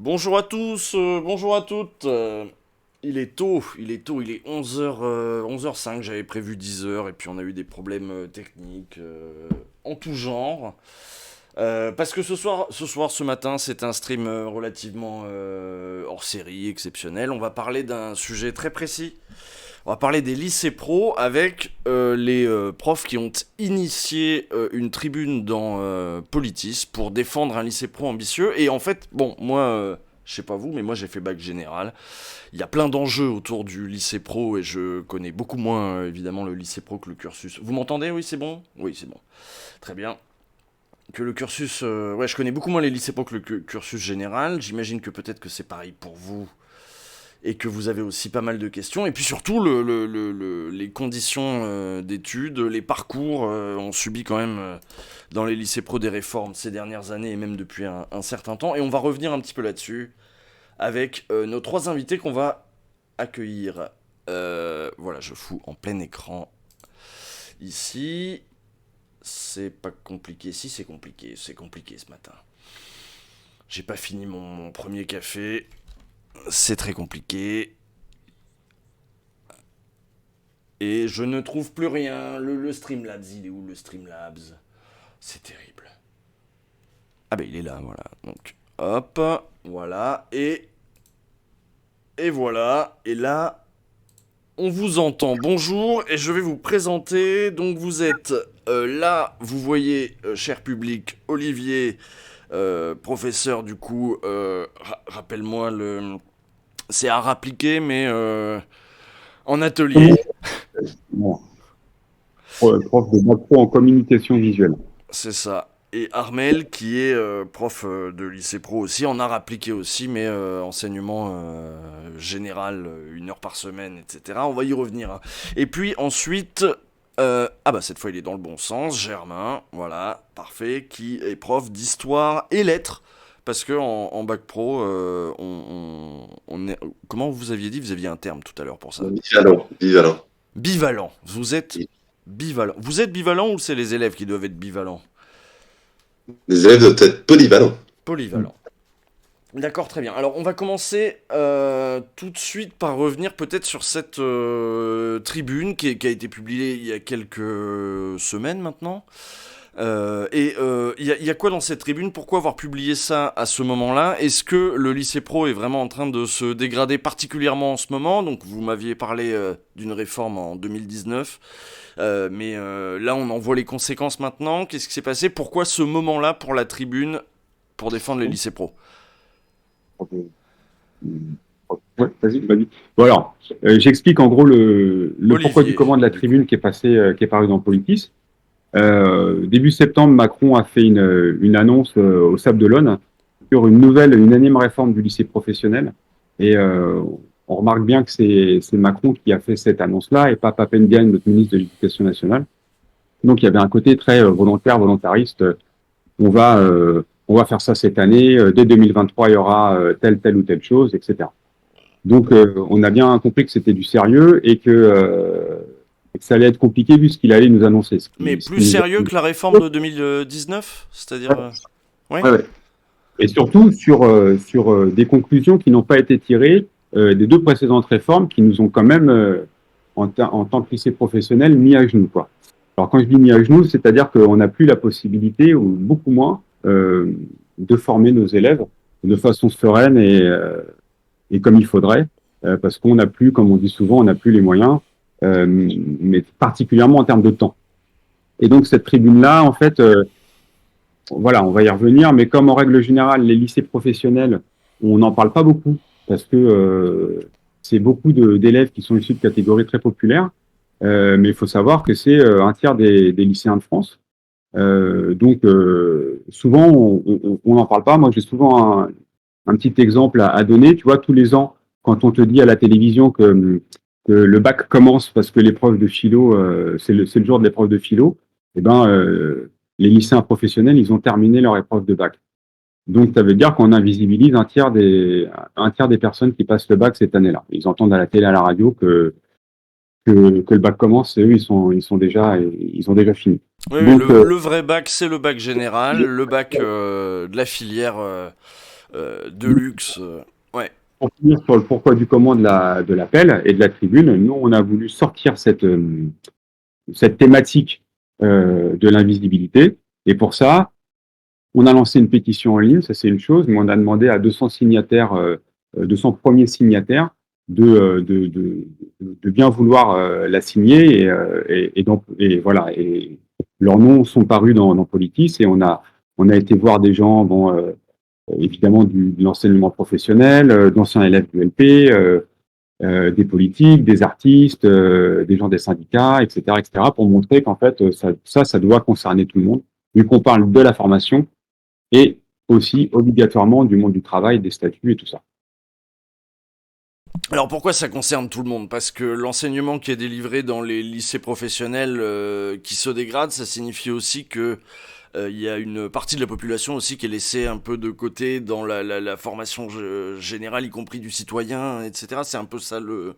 Bonjour à tous, bonjour à toutes. Il est tôt, il est 11h, 11h05, j'avais prévu 10h et puis on a eu des problèmes techniques en tout genre. Parce que ce matin, c'est un stream relativement hors série, exceptionnel. On va parler d'un sujet très précis. On va parler des lycées pro avec les profs qui ont initié une tribune dans Politis pour défendre un lycée pro ambitieux. Et en fait, bon, moi, je sais pas vous, mais moi j'ai fait bac général. Il y a plein d'enjeux autour du lycée pro et je connais beaucoup moins évidemment le lycée pro que le cursus. Vous m'entendez? Oui, c'est bon? Oui, c'est bon. Très bien. Que le cursus... ouais, je connais beaucoup moins les lycées pro que le cursus général. J'imagine que peut-être que c'est pareil pour vous et que vous avez aussi pas mal de questions. Et puis surtout, les conditions d'études, les parcours ont subi quand même dans les lycées pro des réformes ces dernières années et même depuis un certain temps. Et on va revenir un petit peu là-dessus avec nos trois invités qu'on va accueillir. Voilà, je fous en plein écran ici. C'est pas compliqué. Si, c'est compliqué. C'est compliqué ce matin. J'ai pas fini mon premier café. C'est très compliqué. Et je ne trouve plus rien. Le Streamlabs, il est où le Streamlabs? C'est terrible. Ah bah il est là, voilà. Donc, hop, voilà. Et voilà. Et là, on vous entend. Bonjour, et je vais vous présenter. Donc vous êtes là, vous voyez, cher public, Olivier, professeur du coup, rappelle-moi le... C'est à rappliquer, mais en atelier. Bon, prof de bac pro en communication visuelle. C'est ça. Et Armel, qui est prof de lycée pro aussi, en art appliqué aussi, mais enseignement général, 1 heure par semaine, etc. On va y revenir, hein. Et puis ensuite, ah bah cette fois il est dans le bon sens, Germain, voilà, parfait, qui est prof d'histoire et lettres. Parce que en bac pro, on est... Comment vous aviez dit? Vous aviez un terme tout à l'heure pour ça. Bivalent, bivalent. Bivalent. Vous êtes bivalent. Vous êtes bivalent ou c'est les élèves qui doivent être bivalents? Les élèves doivent être polyvalents. Polyvalent. D'accord, très bien. Alors, on va commencer tout de suite par revenir peut-être sur cette tribune qui a été publiée il y a quelques semaines maintenant. Il y a quoi dans cette tribune? Pourquoi avoir publié ça à ce moment-là? Est-ce que le lycée pro est vraiment en train de se dégrader particulièrement en ce moment? Donc, vous m'aviez parlé d'une réforme en 2019. Mais là, on en voit les conséquences maintenant. Qu'est-ce qui s'est passé? Pourquoi ce moment-là pour la tribune pour défendre les lycées pro? Ouais, vas-y. Bon alors, j'explique en gros le pourquoi du Olivier, comment de la du coup. tribune qui est passée, qui est parue dans Politis. Début septembre, Macron a fait une annonce au Sable d'Olonne sur une énième réforme du lycée professionnel. Et on remarque bien que c'est Macron qui a fait cette annonce-là et pas Pape Ndiaye, notre ministre de l'Éducation nationale. Donc il y avait un côté très volontariste. On va faire ça cette année. Dès 2023, il y aura telle ou telle chose, etc. Donc, on a bien compris que c'était du sérieux et que ça allait être compliqué vu ce qu'il allait nous annoncer. Mais Ce plus qui nous sérieux que la réforme de 2019? C'est-à-dire... Ouais. ouais. Et surtout sur des conclusions qui n'ont pas été tirées des deux précédentes réformes qui nous ont quand même, en tant que lycée professionnel, mis à genoux, quoi. Alors, quand je dis mis à genoux, c'est-à-dire qu'on n'a plus la possibilité, ou beaucoup moins, de former nos élèves de façon sereine et comme il faudrait, parce qu'on n'a plus, comme on dit souvent, on n'a plus les moyens, mais particulièrement en termes de temps. Et donc cette tribune-là, en fait, voilà, on va y revenir, mais comme en règle générale, les lycées professionnels, on n'en parle pas beaucoup, parce que c'est beaucoup d'élèves qui sont issus de catégories très populaires, mais il faut savoir que c'est un tiers des lycéens de France. Donc souvent, on n'en parle pas. Moi, j'ai souvent un petit exemple à donner. Tu vois, tous les ans, quand on te dit à la télévision que le bac commence parce que l'épreuve de philo, c'est le jour de l'épreuve de philo, eh ben, les lycéens professionnels, ils ont terminé leur épreuve de bac. Donc, ça veut dire qu'on invisibilise un tiers des personnes qui passent le bac cette année-là. Ils entendent à la télé, à la radio que le bac commence et eux, ils ont déjà fini. Oui, oui, Donc, le vrai bac, c'est le bac général, le bac de la filière de luxe. Ouais. Pour finir sur le pourquoi du comment de l'appel et de la tribune, nous, on a voulu sortir cette thématique de l'invisibilité. Et pour ça, on a lancé une pétition en ligne, ça c'est une chose, mais on a demandé à 200 signataires, 200 premiers signataires de bien vouloir la signer et voilà. Et leurs noms sont parus dans Politis et on a été voir des gens, évidemment de l'enseignement professionnel, d'anciens élèves du LP, des politiques, des artistes, des gens des syndicats, etc., pour montrer qu'en fait, ça doit concerner tout le monde, vu qu'on parle de la formation et aussi obligatoirement du monde du travail, des statuts et tout ça. Alors pourquoi ça concerne tout le monde? Parce que l'enseignement qui est délivré dans les lycées professionnels qui se dégrade, ça signifie aussi que il y a une partie de la population aussi qui est laissée un peu de côté dans la formation générale, y compris du citoyen, etc. C'est un peu ça le...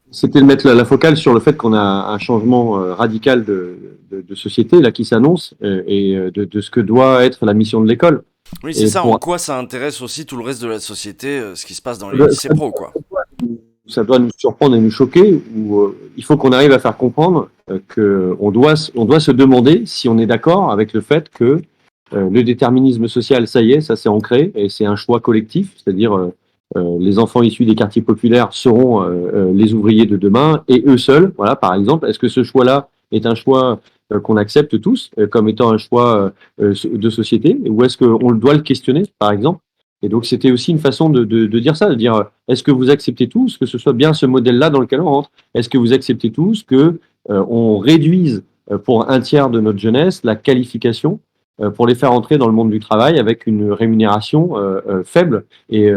C'était de mettre la focale sur le fait qu'on a un changement radical de société là qui s'annonce et de ce que doit être la mission de l'école. Oui, c'est Et ça. pour- En quoi ça intéresse aussi tout le reste de la société, ce qui se passe dans les lycées pro, quoi. Ça doit nous surprendre et nous choquer, où il faut qu'on arrive à faire comprendre qu'on doit se demander si on est d'accord avec le fait que le déterminisme social, ça y est, ça s'est ancré et c'est un choix collectif, c'est-à-dire les enfants issus des quartiers populaires seront les ouvriers de demain et eux seuls, voilà, par exemple. Est-ce que ce choix-là est un choix qu'on accepte tous comme étant un choix de société ou est-ce qu'on doit le questionner, par exemple? Et donc, c'était aussi une façon de dire ça, de dire est-ce que vous acceptez tous que ce soit bien ce modèle-là dans lequel on rentre? Est-ce que vous acceptez tous que on réduise pour un tiers de notre jeunesse la qualification pour les faire entrer dans le monde du travail avec une rémunération faible? Et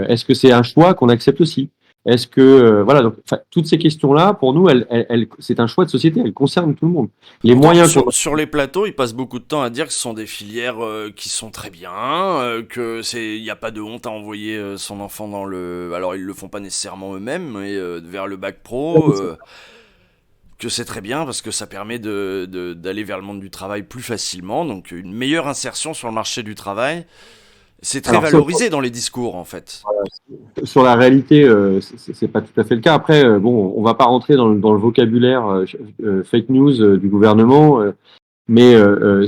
est-ce que c'est un choix qu'on accepte aussi? Est-ce que voilà, donc toutes ces questions-là, pour nous, c'est un choix de société, elles concernent tout le monde. Les Pourtant, moyens sur les plateaux, ils passent beaucoup de temps à dire que ce sont des filières qui sont très bien, que il n'y a pas de honte à envoyer son enfant dans le. Alors ils le font pas nécessairement eux-mêmes, mais vers le bac pro. Que c'est très bien parce que ça permet d'aller vers le monde du travail plus facilement, donc une meilleure insertion sur le marché du travail. C'est très valorisé dans les discours en fait. sur la réalité, c'est pas tout à fait le cas. Après, bon, on va pas rentrer dans le vocabulaire fake news du gouvernement, mais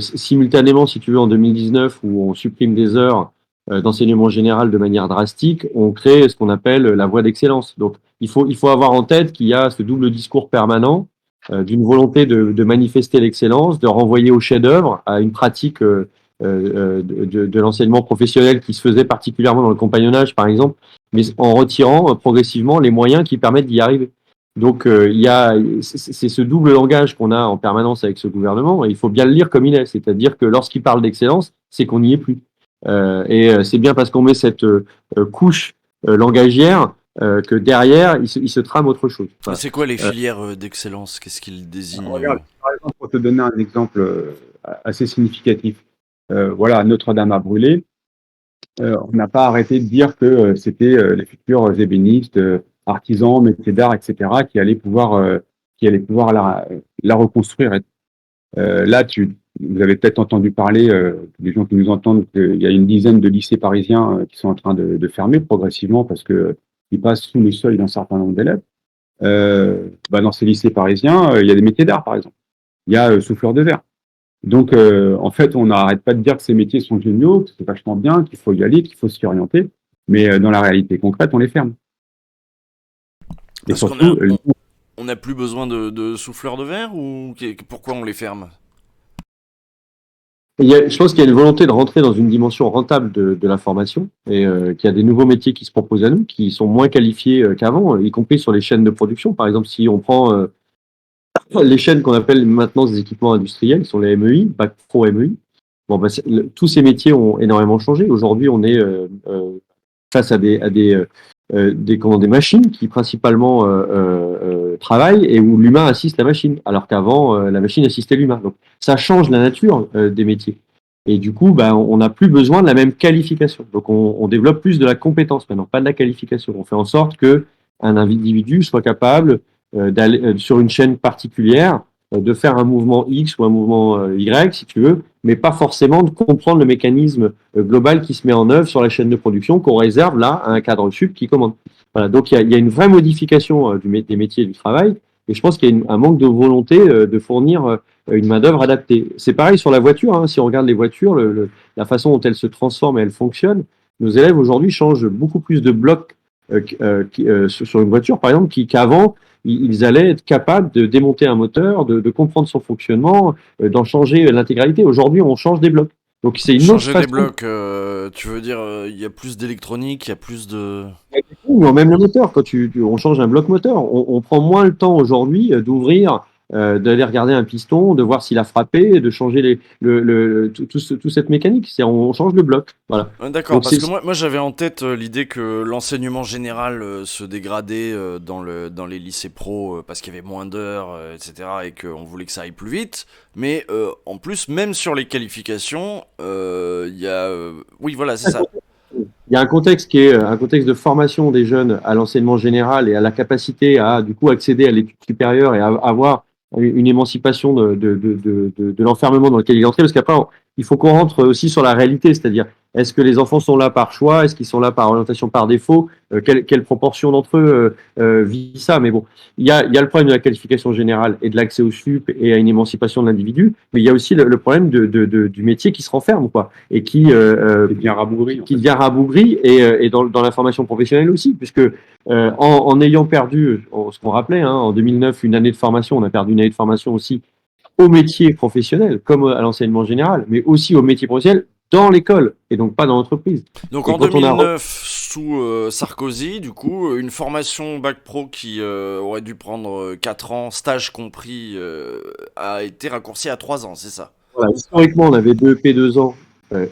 simultanément, si tu veux, en 2019, où on supprime des heures d'enseignement général de manière drastique, on crée ce qu'on appelle la voie d'excellence. Donc, il faut avoir en tête qu'il y a ce double discours permanent d'une volonté de manifester l'excellence, de renvoyer au chef-d'œuvre, à une pratique de l'enseignement professionnel qui se faisait particulièrement dans le compagnonnage, par exemple, mais en retirant progressivement les moyens qui permettent d'y arriver. Donc, c'est ce double langage qu'on a en permanence avec ce gouvernement, et il faut bien le lire comme il est, c'est-à-dire que lorsqu'il parle d'excellence, c'est qu'on n'y est plus. C'est bien parce qu'on met cette couche langagière que derrière, il se trame autre chose. Enfin, c'est quoi les filières d'excellence? Qu'est-ce qu'ils désignent? Regarde, par exemple, pour te donner un exemple assez significatif, voilà, Notre-Dame a brûlé. On n'a pas arrêté de dire que c'était les futurs ébénistes, artisans, métiers d'art, etc., qui allaient pouvoir la reconstruire. Là, vous avez peut-être entendu parler, des gens qui nous entendent, qu'il y a une dizaine de lycées parisiens qui sont en train de fermer progressivement parce que ils passent sous le seuil d'un certain nombre d'élèves. Dans ces lycées parisiens, il y a des métiers d'art, par exemple. Il y a souffleur de verre. Donc, en fait, on n'arrête pas de dire que ces métiers sont géniaux, que c'est vachement bien, qu'il faut y aller, qu'il faut s'y orienter, mais dans la réalité concrète, on les ferme. Et Parce surtout, on n'a plus besoin de souffleurs de verre ou pourquoi on les ferme? Je pense qu'il y a une volonté de rentrer dans une dimension rentable de la formation et qu'il y a des nouveaux métiers qui se proposent à nous, qui sont moins qualifiés qu'avant, y compris sur les chaînes de production. Par exemple, si on prend les chaînes qu'on appelle maintenant des équipements industriels, qui sont les MEI, Bac Pro MEI, tous ces métiers ont énormément changé. Aujourd'hui, on est face à des machines qui principalement travaillent et où l'humain assiste la machine, alors qu'avant, la machine assistait l'humain. Donc, ça change la nature des métiers. Et du coup, on n'a plus besoin de la même qualification. Donc, on développe plus de la compétence maintenant, pas de la qualification. On fait en sorte que un individu soit capable d'aller sur une chaîne particulière de faire un mouvement X ou un mouvement Y, si tu veux, mais pas forcément de comprendre le mécanisme global qui se met en œuvre sur la chaîne de production qu'on réserve là à un cadre sup qui commande. Voilà, donc il y a une vraie modification des métiers du travail, et je pense qu'il y a un manque de volonté de fournir une main-d'œuvre adaptée. C'est pareil sur la voiture, hein, si on regarde les voitures, la façon dont elles se transforment et elles fonctionnent, nos élèves aujourd'hui changent beaucoup plus de blocs sur une voiture, par exemple, qu'avant, ils allaient être capables de démonter un moteur, de comprendre son fonctionnement, d'en changer l'intégralité. Aujourd'hui, on change des blocs. Donc c'est une autre Changer façon. des blocs, tu veux dire, il y a plus d'électronique, il y a plus de... Ou même le moteur, quand on change un bloc moteur, on prend moins le temps aujourd'hui d'ouvrir, d'aller regarder un piston, de voir s'il a frappé, de changer toute cette mécanique. On change le bloc. Voilà. D'accord, Donc parce que moi j'avais en tête l'idée que l'enseignement général se dégradait dans les lycées pro parce qu'il y avait moins d'heures, etc. et qu'on voulait que ça aille plus vite. Mais en plus, même sur les qualifications, il y a... oui, voilà, c'est ça. Il y a un contexte qui est un contexte de formation des jeunes à l'enseignement général et à la capacité à du coup accéder à l'étude supérieure et à avoir une émancipation de l'enfermement dans lequel il est entré, parce qu'après il faut qu'on rentre aussi sur la réalité, c'est-à-dire est-ce que les enfants sont là par choix, est-ce qu'ils sont là par orientation par défaut, quelle proportion d'entre eux vit ça, mais bon, il y a le problème de la qualification générale et de l'accès au sup et à une émancipation de l'individu, mais il y a aussi le problème du métier qui se renferme, quoi, et qui devient rabougri, et dans la formation professionnelle aussi, puisque en ayant perdu, ce qu'on rappelait, hein, en 2009, une année de formation, on a perdu une année de formation aussi au métier professionnel, comme à l'enseignement général, mais aussi au métier professionnel dans l'école, et donc pas dans l'entreprise. Donc et en 2009, sous Sarkozy, du coup, une formation bac pro qui aurait dû prendre 4 ans, stage compris, a été raccourcie à 3 ans, c'est ça? Voilà, historiquement, on avait BEP 2 ans,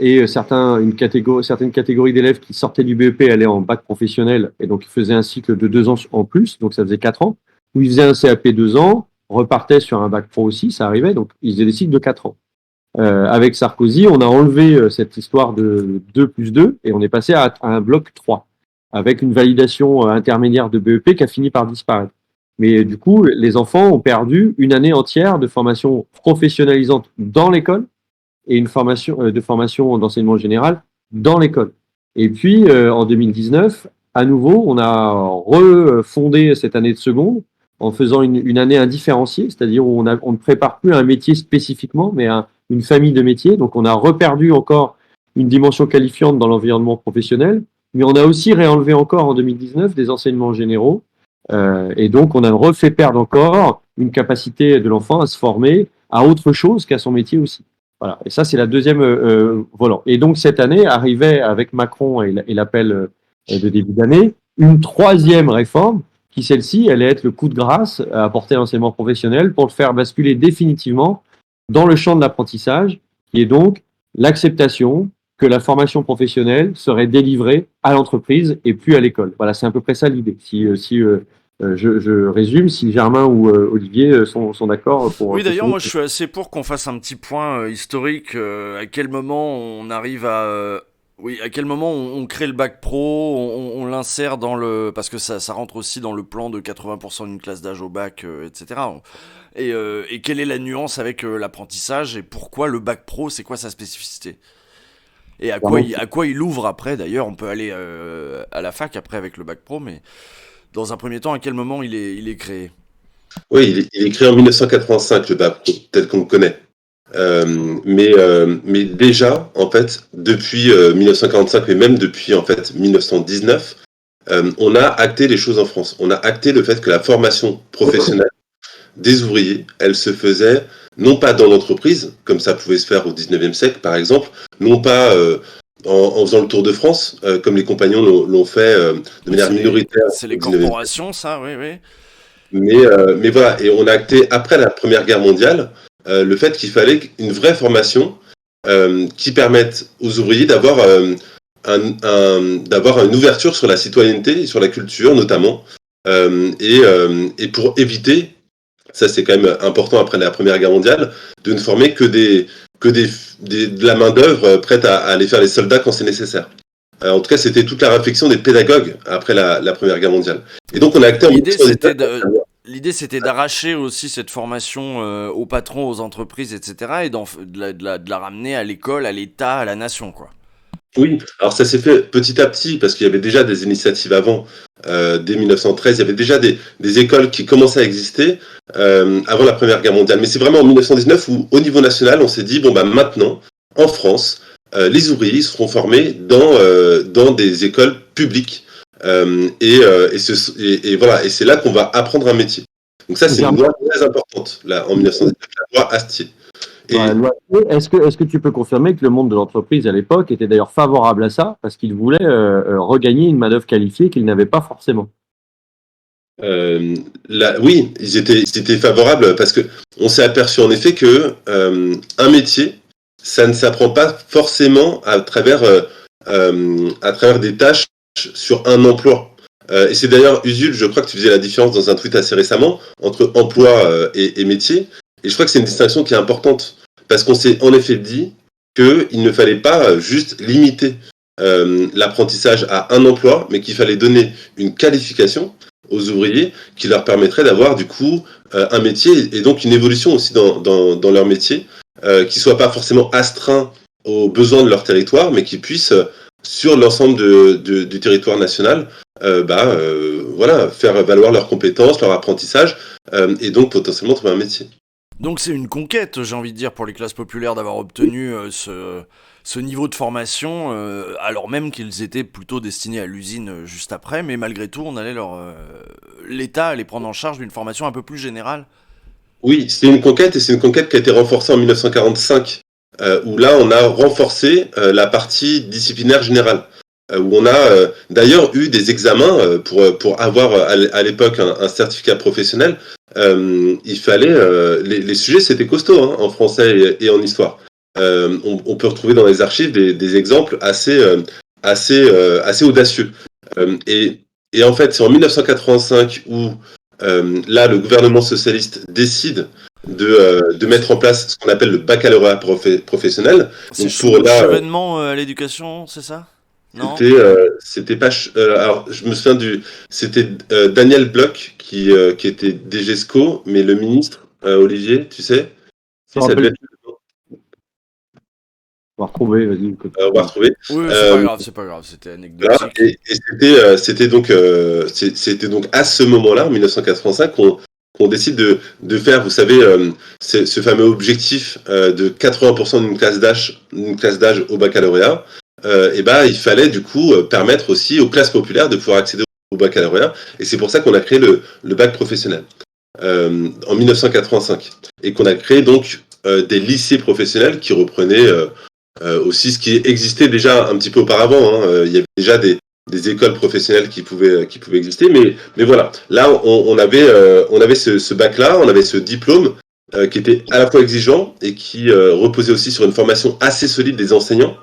et certaines catégories d'élèves qui sortaient du BEP allaient en bac professionnel, et donc ils faisaient un cycle de 2 ans en plus, donc ça faisait 4 ans, où ils faisaient un CAP 2 ans, repartaient sur un bac pro aussi, ça arrivait, donc ils faisaient des cycles de 4 ans. Avec Sarkozy, on a enlevé cette histoire de 2 plus 2 et on est passé à un bloc 3, avec une validation intermédiaire de BEP qui a fini par disparaître. Mais du coup, les enfants ont perdu une année entière de formation professionnalisante dans l'école et une formation d'enseignement général dans l'école. Et puis, en 2019, à nouveau, on a refondé cette année de seconde en faisant une année indifférenciée, c'est-à-dire où on ne prépare plus un métier spécifiquement, mais une famille de métiers. Donc, on a reperdu encore une dimension qualifiante dans l'environnement professionnel, mais on a aussi réenlevé encore en 2019 des enseignements généraux. Et donc, on a refait perdre encore une capacité de l'enfant à se former à autre chose qu'à son métier aussi. Voilà. Et ça, c'est la deuxième volant. Et donc, cette année, arrivait avec Macron et l'appel de début d'année, une troisième réforme qui, celle-ci, allait être le coup de grâce à apporter à l'enseignement professionnel pour le faire basculer définitivement dans le champ de l'apprentissage, qui est donc l'acceptation que la formation professionnelle serait délivrée à l'entreprise et plus à l'école. Voilà, c'est à peu près ça l'idée. Si je résume, si Germain ou Olivier sont d'accord pour... Oui, d'ailleurs, moi je suis assez pour qu'on fasse un petit point historique, à quel moment on arrive à... oui, à quel moment on crée le bac pro, on l'insère dans le... Parce que ça rentre aussi dans le plan de 80% d'une classe d'âge au bac, etc. Et quelle est la nuance avec l'apprentissage et pourquoi le bac pro, c'est quoi sa spécificité? Et à quoi il ouvre après, d'ailleurs, on peut aller à la fac après avec le bac pro, mais dans un premier temps, à quel moment il est créé? Oui, il est créé en 1985, le bac pro, tel qu'on le connaît. Mais déjà, en fait, depuis 1945, et même depuis en fait 1919, on a acté les choses en France. On a acté le fait que la formation professionnelle des ouvriers, elle se faisait non pas dans l'entreprise, comme ça pouvait se faire au 19e siècle par exemple, non pas en faisant le tour de France, comme les compagnons l'ont fait de manière minoritaire. C'est les corporations, ça, oui, oui. Mais voilà, et on a acté après la Première Guerre mondiale le fait qu'il fallait une vraie formation qui permette aux ouvriers d'avoir une ouverture sur la citoyenneté et sur la culture notamment, et pour éviter, ça c'est quand même important après la Première Guerre mondiale, de ne former que de la main-d'œuvre prête à aller faire les soldats quand c'est nécessaire. En tout cas, c'était toute la réflexion des pédagogues après la Première Guerre mondiale. Et donc, on a acté en... L'idée, c'était d'arracher aussi cette formation aux patrons, aux entreprises, etc. et de la ramener à l'école, à l'État, à la nation, quoi. Oui, alors ça s'est fait petit à petit parce qu'il y avait déjà des initiatives avant. Dès 1913, il y avait déjà des écoles qui commençaient à exister avant la Première Guerre mondiale. Mais c'est vraiment en 1919 où, au niveau national, on s'est dit, bon, bah maintenant, en France, les ouvriers seront formés dans des écoles publiques. Et voilà, et c'est là qu'on va apprendre un métier. Donc ça, c'est une loi très importante, là, en 1919, la loi Astier. Et Dans la loi, est-ce que tu peux confirmer que le monde de l'entreprise à l'époque était d'ailleurs favorable à ça parce qu'il voulait regagner une main-d'œuvre qualifiée qu'il n'avait pas forcément? oui, ils étaient favorables parce que on s'est aperçu en effet que un métier, ça ne s'apprend pas forcément à travers des tâches sur un emploi. Et c'est d'ailleurs Usul, je crois que tu faisais la différence dans un tweet assez récemment entre emploi et métier. Et je crois que c'est une distinction qui est importante parce qu'on s'est en effet dit qu'il ne fallait pas juste limiter l'apprentissage à un emploi, mais qu'il fallait donner une qualification aux ouvriers qui leur permettrait d'avoir du coup un métier et donc une évolution aussi dans leur métier, qui ne soit pas forcément astreint aux besoins de leur territoire, mais qui puisse sur l'ensemble du territoire national voilà, faire valoir leurs compétences, leur apprentissage et donc potentiellement trouver un métier. Donc c'est une conquête, j'ai envie de dire, pour les classes populaires d'avoir obtenu ce niveau de formation, alors même qu'ils étaient plutôt destinés à l'usine juste après, mais malgré tout, l'État allait prendre en charge d'une formation un peu plus générale. Oui, c'est une conquête et c'est une conquête qui a été renforcée en 1945, où là on a renforcé la partie disciplinaire générale, où on a d'ailleurs eu des examens pour avoir à l'époque un certificat professionnel. Il fallait les sujets c'était costaud hein, en français et en histoire. On peut retrouver dans les archives des exemples assez audacieux. Et en fait, c'est en 1985 où là, le gouvernement socialiste décide de mettre en place ce qu'on appelle le baccalauréat professionnel. C'est Donc pour là, chevènement à l'éducation, c'est ça? Non? c'était pas. Alors, je me souviens c'était Daniel Bloch qui était DGESCO, mais le ministre Olivier, tu sais, si ça devait être. On va retrouver, vas-y. On va retrouver. Oui, c'est pas grave, c'était Voilà, anecdotique. et c'était donc à ce moment-là, en 1985, qu'on décide de faire, vous savez, ce fameux objectif de 80% d'une classe d'âge au baccalauréat. Et ben, il fallait du coup permettre aussi aux classes populaires de pouvoir accéder au baccalauréat. Et c'est pour ça qu'on a créé le bac professionnel en 1985 et qu'on a créé donc des lycées professionnels qui reprenaient aussi ce qui existait déjà un petit peu auparavant. Hein. Il y avait déjà des écoles professionnelles qui pouvaient exister, mais voilà. Là, on avait ce bac-là, on avait ce diplôme qui était à la fois exigeant et qui reposait aussi sur une formation assez solide des enseignants.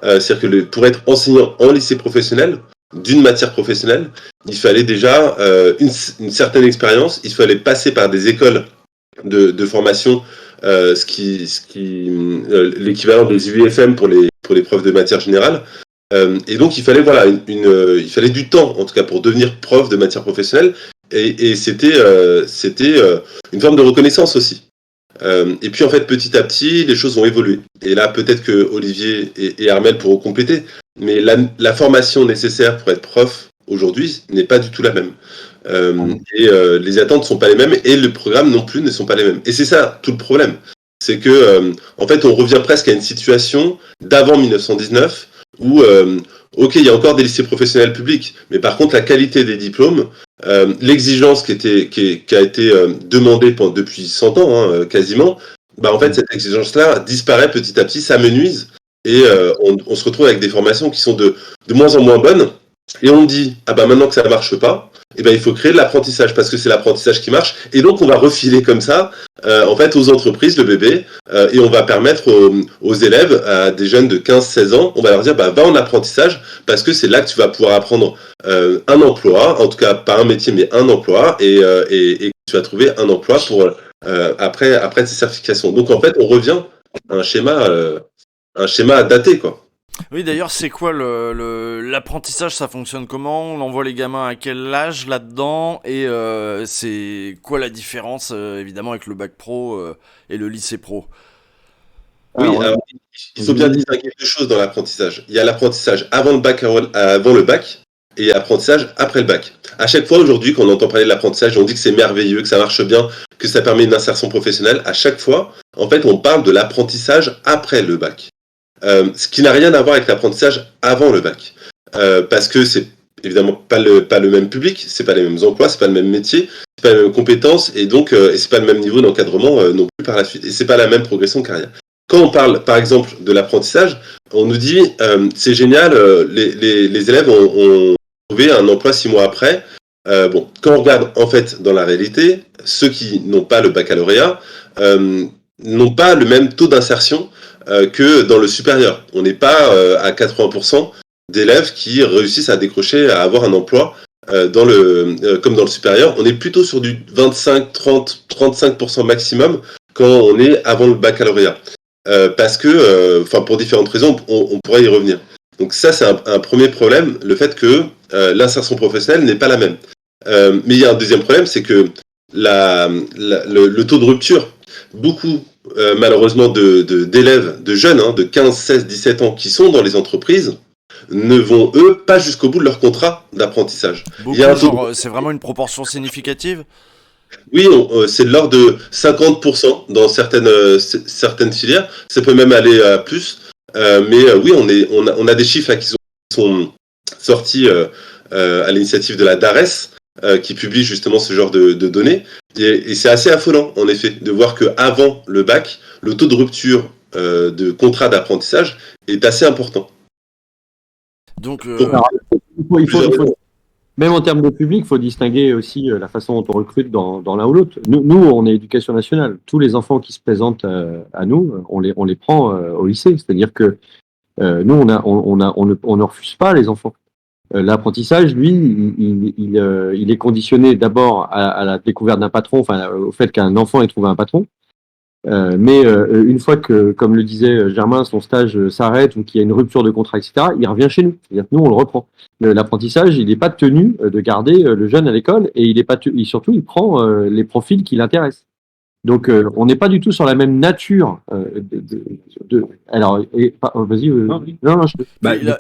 C'est-à-dire que pour être enseignant en lycée professionnel d'une matière professionnelle, il fallait déjà une certaine expérience. Il fallait passer par des écoles de formation. L'équivalent des UIFM pour les profs de matière générale. Et donc il fallait il fallait du temps en tout cas pour devenir prof de matière professionnelle et c'était une forme de reconnaissance aussi. Et puis en fait petit à petit les choses ont évolué et là peut-être que Olivier et Armel pourront compléter, mais la formation nécessaire pour être prof aujourd'hui n'est pas du tout la même. Les attentes ne sont pas les mêmes et le programme non plus ne sont pas les mêmes. Et c'est ça tout le problème. C'est que, en fait, on revient presque à une situation d'avant 1919 où, ok, il y a encore des lycées professionnels publics, mais par contre, la qualité des diplômes, l'exigence qui a été demandée depuis 100 ans, hein, quasiment, bah, en fait, cette exigence-là disparaît petit à petit, s'amenuise et on se retrouve avec des formations qui sont de moins en moins bonnes. Et on dit, ah bah maintenant que ça ne marche pas, eh ben, il faut créer de l'apprentissage parce que c'est l'apprentissage qui marche. Et donc, on va refiler comme ça, en fait, aux entreprises, le bébé, et on va permettre aux élèves, à des jeunes de 15-16 ans, on va leur dire, bah, va en apprentissage parce que c'est là que tu vas pouvoir apprendre un emploi, en tout cas, pas un métier, mais un emploi, et tu vas trouver un emploi pour après tes certifications. Donc, en fait, on revient à un schéma daté, quoi. Oui, d'ailleurs, c'est quoi l'apprentissage, ça fonctionne comment? On envoie les gamins à quel âge là-dedans? Et c'est quoi la différence, évidemment, avec le bac pro et le lycée pro? Oui, Alors, alors, il faut bien distinguer deux choses dans l'apprentissage. Il y a l'apprentissage avant le bac et l'apprentissage après le bac. À chaque fois aujourd'hui, quand on entend parler de l'apprentissage, on dit que c'est merveilleux, que ça marche bien, que ça permet une insertion professionnelle. À chaque fois, en fait, on parle de l'apprentissage après le bac. Ce qui n'a rien à voir avec l'apprentissage avant le bac. Parce que c'est évidemment pas le même public, c'est pas les mêmes emplois, c'est pas le même métier, c'est pas les mêmes compétences, et donc et c'est pas le même niveau d'encadrement non plus par la suite. Et c'est pas la même progression de carrière. Quand on parle, par exemple, de l'apprentissage, on nous dit c'est génial, les élèves ont trouvé un emploi 6 mois après. Bon, quand on regarde en fait dans la réalité, ceux qui n'ont pas le baccalauréat n'ont pas le même taux d'insertion que dans le supérieur. On n'est pas à 80% d'élèves qui réussissent à décrocher, à avoir un emploi comme dans le supérieur. On est plutôt sur du 25, 30, 35% maximum quand on est avant le baccalauréat. Parce que, pour différentes raisons, on pourrait y revenir. Donc ça, c'est un premier problème, le fait que l'insertion professionnelle n'est pas la même. Mais il y a un deuxième problème, c'est que le taux de rupture, beaucoup malheureusement d'élèves, de jeunes, de 15, 16, 17 ans qui sont dans les entreprises, ne vont, eux, pas jusqu'au bout de leur contrat d'apprentissage. Beaucoup, c'est vraiment une proportion significative? Oui, c'est de l'ordre de 50% dans certaines filières. Ça peut même aller à plus. Mais oui, on a des chiffres qui sont sortis à l'initiative de la DARES, qui publie justement ce genre de données. Et c'est assez affolant, en effet, de voir qu'avant le bac, le taux de rupture de contrat d'apprentissage est assez important. Donc, Alors, même en termes de public, il faut distinguer aussi la façon dont on recrute dans l'un ou l'autre. Nous, on est éducation nationale. Tous les enfants qui se présentent à nous, on les prend au lycée. C'est-à-dire que nous, on ne refuse pas les enfants. L'apprentissage, lui, il est conditionné d'abord à la découverte d'un patron, enfin au fait qu'un enfant ait trouvé un patron. Mais une fois que, comme le disait Germain, son stage s'arrête ou qu'il y a une rupture de contrat, etc., il revient chez nous. C'est-à-dire que nous, on le reprend. L'apprentissage, il n'est pas tenu de garder le jeune à l'école et il est pas surtout, il prend les profils qui l'intéressent. Donc, on n'est pas du tout sur la même nature alors, vas-y. Non,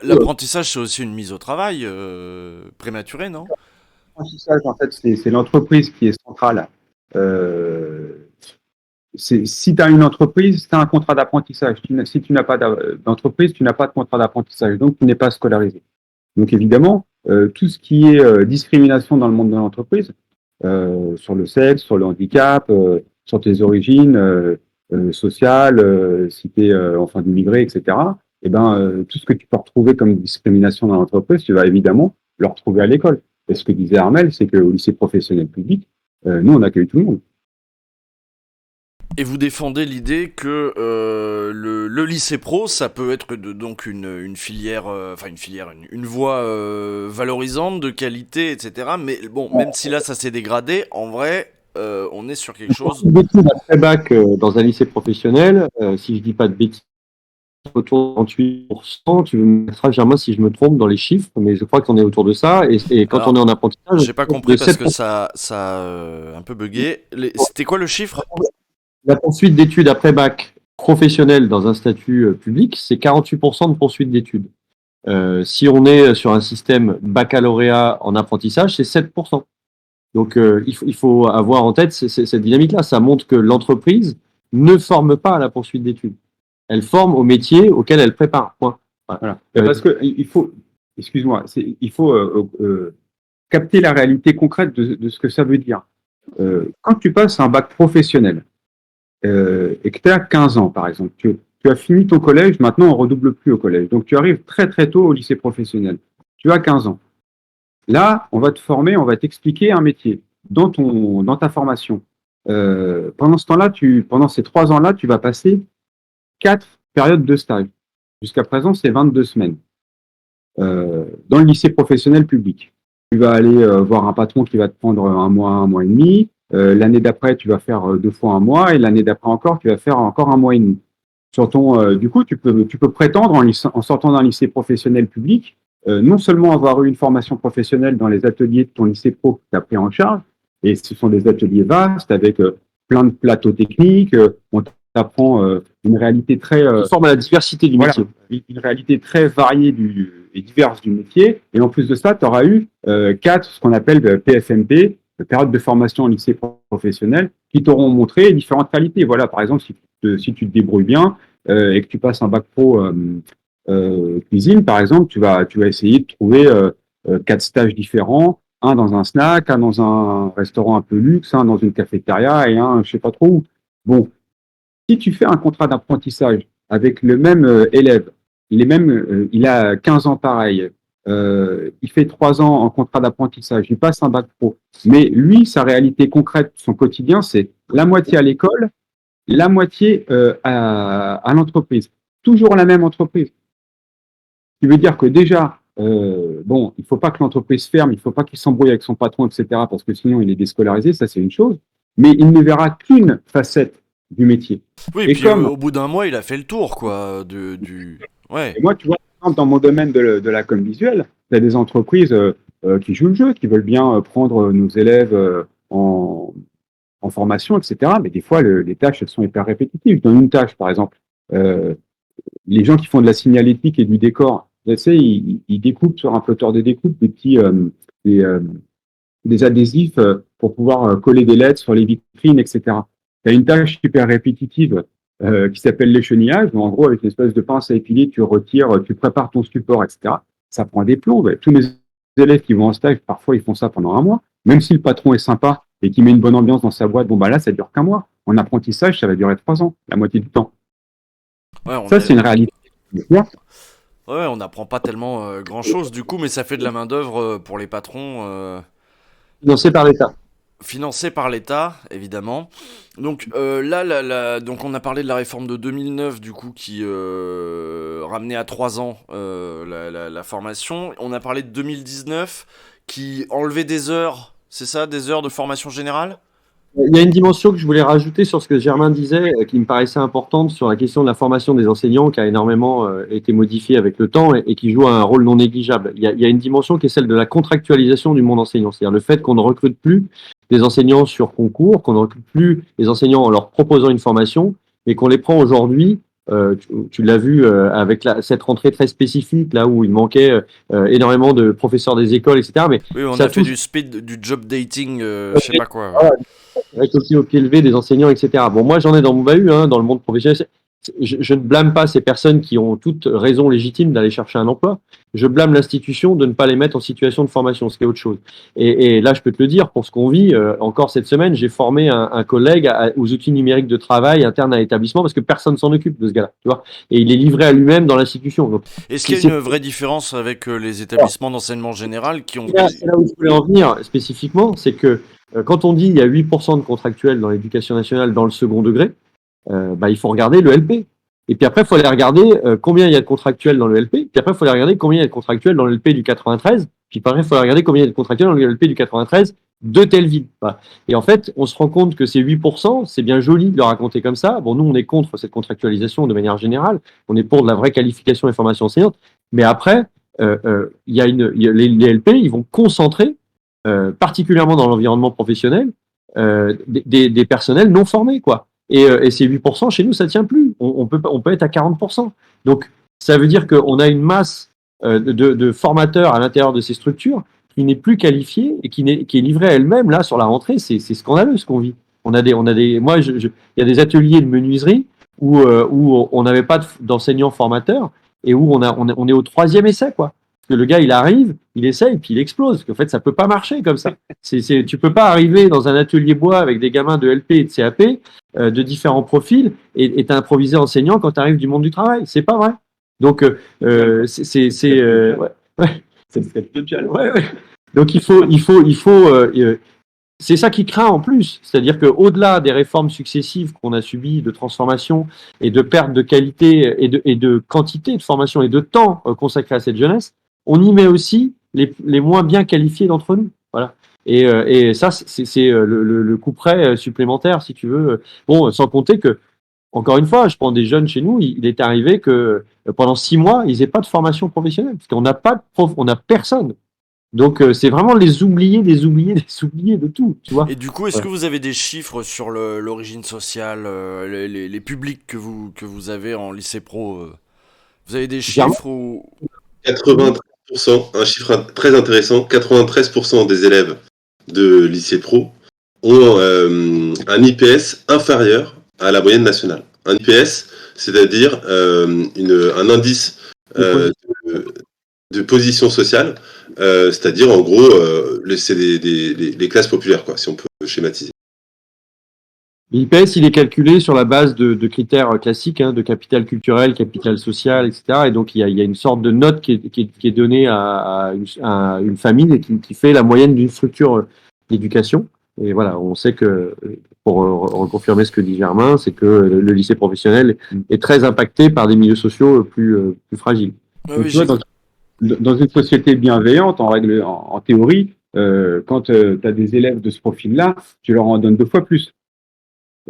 l'apprentissage, c'est aussi une mise au travail prématurée, non? L'apprentissage, en fait, c'est l'entreprise qui est centrale. Si tu as une entreprise, tu as un contrat d'apprentissage. Si tu n'as pas d'entreprise, tu n'as pas de contrat d'apprentissage, donc tu n'es pas scolarisé. Donc évidemment, tout ce qui est discrimination dans le monde de l'entreprise, sur le sexe, sur le handicap, sur tes origines sociales, si tu es enfant d'immigré, etc., tout ce que tu peux retrouver comme discrimination dans l'entreprise, tu vas évidemment le retrouver à l'école. Et ce que disait Armel, c'est qu'au lycée professionnel public, nous, on accueille tout le monde. Et vous défendez l'idée que le lycée pro, ça peut être donc une filière, une voie valorisante, de qualité, etc. Mais bon, même si là ça s'est dégradé, en vrai, on est sur quelque chose. D'études après bac dans un lycée professionnel, si je dis pas de bêtises, autour de 38%. Tu me mettras, Germain, si je me trompe dans les chiffres, mais je crois qu'on est autour de ça. Et quand on est en apprentissage, j'ai pas compris parce que ça a un peu bugué. C'était quoi le chiffre? La poursuite d'études après bac professionnel dans un statut public, c'est 48% de poursuite d'études. Si on est sur un système baccalauréat en apprentissage, c'est 7%. Donc il faut avoir en tête cette dynamique-là. Ça montre que l'entreprise ne forme pas à la poursuite d'études. Elle forme au métier auquel elle prépare. Point. Voilà. Parce que il faut, excuse-moi, il faut capter la réalité concrète de ce que ça veut dire. Quand tu passes un bac professionnel et que tu as 15 ans, par exemple, tu as fini ton collège, maintenant on redouble plus au collège. Donc tu arrives très très tôt au lycée professionnel. Tu as 15 ans. Là, on va te former, on va t'expliquer un métier dans ta formation. Pendant ce temps-là, pendant ces 3 ans-là, tu vas passer 4 périodes de stage. Jusqu'à présent, c'est 22 semaines dans le lycée professionnel public. Tu vas aller voir un patron qui va te prendre un mois et demi. L'année d'après, tu vas faire 2 fois un mois. Et l'année d'après encore, tu vas faire encore un mois et demi. du coup, tu peux prétendre en sortant d'un lycée professionnel public, non seulement avoir eu une formation professionnelle dans les ateliers de ton lycée pro que tu as pris en charge, et ce sont des ateliers vastes avec plein de plateaux techniques, on t'apprend une réalité très Qui forme à la diversité du voilà, métier. une réalité très variée et diverse du métier. Et en plus de ça, tu auras eu ce qu'on appelle le PFMP, période de formation en lycée professionnel, qui t'auront montré différentes qualités. Voilà, par exemple, si tu te débrouilles bien et que tu passes un bac pro cuisine, par exemple, tu vas essayer de trouver 4 stages différents, un dans un snack, un dans un restaurant un peu luxe, un dans une cafétéria et un je sais pas trop où. Bon, si tu fais un contrat d'apprentissage avec le même élève, il a 15 ans pareil, il fait 3 ans en contrat d'apprentissage, il passe un bac pro, mais lui, sa réalité concrète, son quotidien, c'est la moitié à l'école, la moitié à l'entreprise. Toujours la même entreprise. Ce qui veut dire que déjà, bon, il ne faut pas que l'entreprise ferme, il ne faut pas qu'il s'embrouille avec son patron, etc., parce que sinon il est déscolarisé, ça c'est une chose, mais il ne verra qu'une facette du métier. Oui, Et puis comme au bout d'un mois, il a fait le tour, quoi, Ouais. Et moi, tu vois, par exemple, dans mon domaine de la com visuelle, il y a des entreprises qui jouent le jeu, qui veulent bien prendre nos élèves en formation, etc. Mais des fois, les tâches, elles sont hyper répétitives. Dans une tâche, par exemple, euh, les gens qui font de la signalétique et du décor, tu sais, ils découpent sur un flotteur de découpe des, euh, des adhésifs pour pouvoir coller des lettres sur les vitrines, etc. Tu as une tâche super répétitive qui s'appelle l'échenillage, où en gros, avec une espèce de pince à épiler, tu retires, tu prépares ton support, etc. Ça prend des plombs. Tous mes élèves qui vont en stage, parfois, ils font ça pendant un mois. Même si le patron est sympa et qu'il met une bonne ambiance dans sa boîte, bon, bah là, ça dure qu'un mois. En apprentissage, ça va durer 3 ans, la moitié du temps. Ouais, on Ça, est... c'est une réalité. ouais, on n'apprend pas tellement grand-chose, du coup, mais ça fait de la main-d'œuvre pour les patrons. Financé par l'État. Financé par l'État, évidemment. Donc donc on a parlé de la réforme de 2009, du coup, qui ramenait à 3 ans la formation. On a parlé de 2019, qui enlevait des heures, c'est ça, des heures de formation générale ? Il y a une dimension que je voulais rajouter sur ce que Germain disait, qui me paraissait importante sur la question de la formation des enseignants, qui a énormément été modifiée avec le temps et qui joue un rôle non négligeable. Il y a une dimension qui est celle de la contractualisation du monde enseignant, c'est-à-dire le fait qu'on ne recrute plus des enseignants sur concours, qu'on ne recrute plus des enseignants en leur proposant une formation, mais qu'on les prend aujourd'hui. Tu l'as vu avec cette rentrée très spécifique, là où il manquait énormément de professeurs des écoles, etc. Mais Oui, on ça a fait touche du speed, du job dating, je sais pas quoi. avec aussi au pied levé des enseignants, etc. Bon, moi, j'en ai dans mon bahut, hein, dans le monde professionnel. Je ne blâme pas ces personnes qui ont toute raison légitime d'aller chercher un emploi. Je blâme l'institution de ne pas les mettre en situation de formation, ce qui est autre chose. Et là, je peux te le dire, pour ce qu'on vit, encore cette semaine, j'ai formé un collègue aux outils numériques de travail internes à l'établissement parce que personne s'en occupe de ce gars-là, tu vois. Et il est livré à lui-même dans l'institution. Donc, Est-ce qu'il y a une vraie différence avec les établissements d'enseignement général qui ont... c'est là où je voulais en venir spécifiquement, c'est que quand on dit il y a 8% de contractuels dans l'éducation nationale dans le second degré, il faut regarder le LP. Et puis après, il faut aller regarder combien il y a de contractuels dans le LP. Puis après, il faut aller regarder combien il y a de contractuels dans le LP du 93. Puis après, il faut aller regarder combien il y a de contractuels dans le LP du 93 de telle ville. Voilà. Et en fait, on se rend compte que ces 8%, c'est bien joli de le raconter comme ça. Bon, nous, on est contre cette contractualisation de manière générale. On est pour de la vraie qualification et formation enseignante. Mais après, les LP, ils vont concentrer, particulièrement dans l'environnement professionnel, des personnels non formés, quoi. Et ces 8%, chez nous, ça tient plus. On peut être à 40%. Donc, ça veut dire qu'on a une masse de formateurs à l'intérieur de ces structures qui n'est plus qualifiée et qui est livrée à elle-même. Là, sur la rentrée, c'est scandaleux ce qu'on vit. Moi, il y a des ateliers de menuiserie où on n'avait pas d'enseignants formateurs et où on est au 3e essai, quoi. Parce que le gars, il arrive, il essaye, puis il explose. En fait, ça peut pas marcher comme ça. Tu peux pas arriver dans un atelier bois avec des gamins de LP et de CAP de différents profils et t'improviser enseignant quand tu arrives du monde du travail. C'est pas vrai. Donc, ouais, ouais. Donc, c'est ça qui craint en plus. C'est-à-dire qu'au-delà des réformes successives qu'on a subies de transformation et de perte de qualité et de quantité de formation et de temps consacré à cette jeunesse, on y met aussi les moins bien qualifiés d'entre nous. Voilà. Et ça, c'est le couperet supplémentaire, si tu veux. Bon, sans compter que Encore une fois, je prends des jeunes chez nous, il est arrivé que pendant 6 mois, ils n'aient pas de formation professionnelle, parce qu'on n'a pas de prof, on n'a personne. Donc, c'est vraiment les oubliés, des oubliés, des oubliés de tout, tu vois. Et du coup, est-ce que vous avez des chiffres sur l'origine sociale, les publics que vous avez en lycée pro Vous avez des Germain, chiffres ou... 93%, un chiffre très intéressant, 93% des élèves de lycée pro ont un IPS inférieur à la moyenne nationale. Un IPS, c'est-à-dire un indice de, de position sociale, c'est-à-dire en gros, c'est les classes populaires, quoi, si on peut schématiser. l'IPS, il est calculé sur la base de critères classiques, hein, de capital culturel, capital social, etc. Et donc, il y a une sorte de note qui est donnée à une famille et qui fait la moyenne d'une structure d'éducation. Et voilà, on sait que, pour reconfirmer ce que dit Germain, c'est que le lycée professionnel est très impacté par des milieux sociaux plus fragiles. Ouais, Donc, oui, tu vois, dans une société bienveillante, en théorie, quand tu as des élèves de ce profil-là, tu leur en donnes 2 fois plus.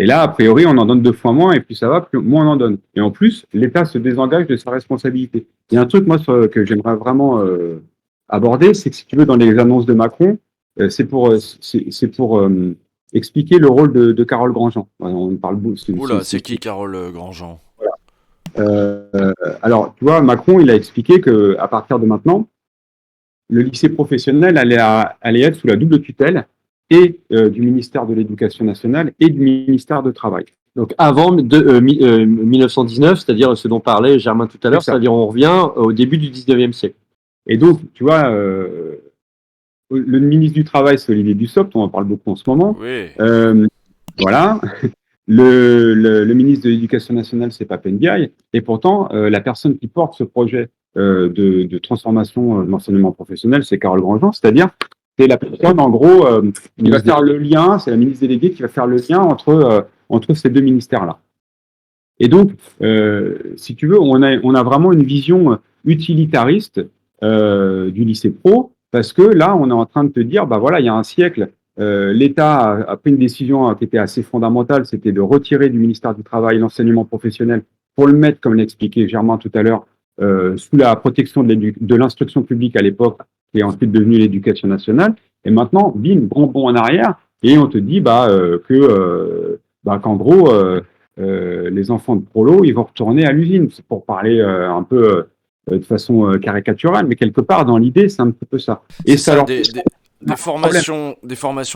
Et là, a priori, on en donne 2 fois moins, et plus ça va, plus moins on en donne. Et en plus, l'État se désengage de sa responsabilité. Il y a un truc, moi, que j'aimerais vraiment aborder, c'est que si tu veux, dans les annonces de Macron, c'est pour expliquer le rôle de Carole Grandjean. On parle beaucoup. Oula, c'est qui Carole Grandjean? Alors, tu vois, Macron, il a expliqué que à partir de maintenant, le lycée professionnel allait être sous la double tutelle et du ministère de l'Éducation nationale et du ministère du Travail. Donc, avant 1919, c'est-à-dire ce dont parlait Germain tout à l'heure, C'est ça. c'est-à-dire on revient au début du 19e siècle. Et donc, tu vois, le ministre du Travail, c'est Olivier Dussopt, on en parle beaucoup en ce moment. Oui. Voilà. Le ministre de l'Éducation nationale, c'est Pape Ndiaye. Et pourtant, la personne qui porte ce projet de transformation de l'enseignement professionnel, c'est Carole Grandjean, c'est-à-dire c'est la personne, en gros, qui va faire le lien, c'est la ministre déléguée qui va faire le lien entre ces 2 ministères-là. Et donc, si tu veux, on a vraiment une vision utilitariste du lycée pro, parce que là, on est en train de te dire, bah voilà, il y a un siècle, l'État a pris une décision qui était assez fondamentale, c'était de retirer du ministère du Travail l'enseignement professionnel pour le mettre, comme l'a expliqué Germain tout à l'heure, sous la protection de l'instruction publique à l'époque, qui est ensuite devenue l'éducation nationale. Et maintenant, bim, grand bond en arrière, et on te dit qu'en gros, les enfants de prolo, ils vont retourner à l'usine. C'est pour parler un peu de façon caricaturale, mais quelque part, dans l'idée, c'est un petit peu ça. Et C'est ça, leur des formations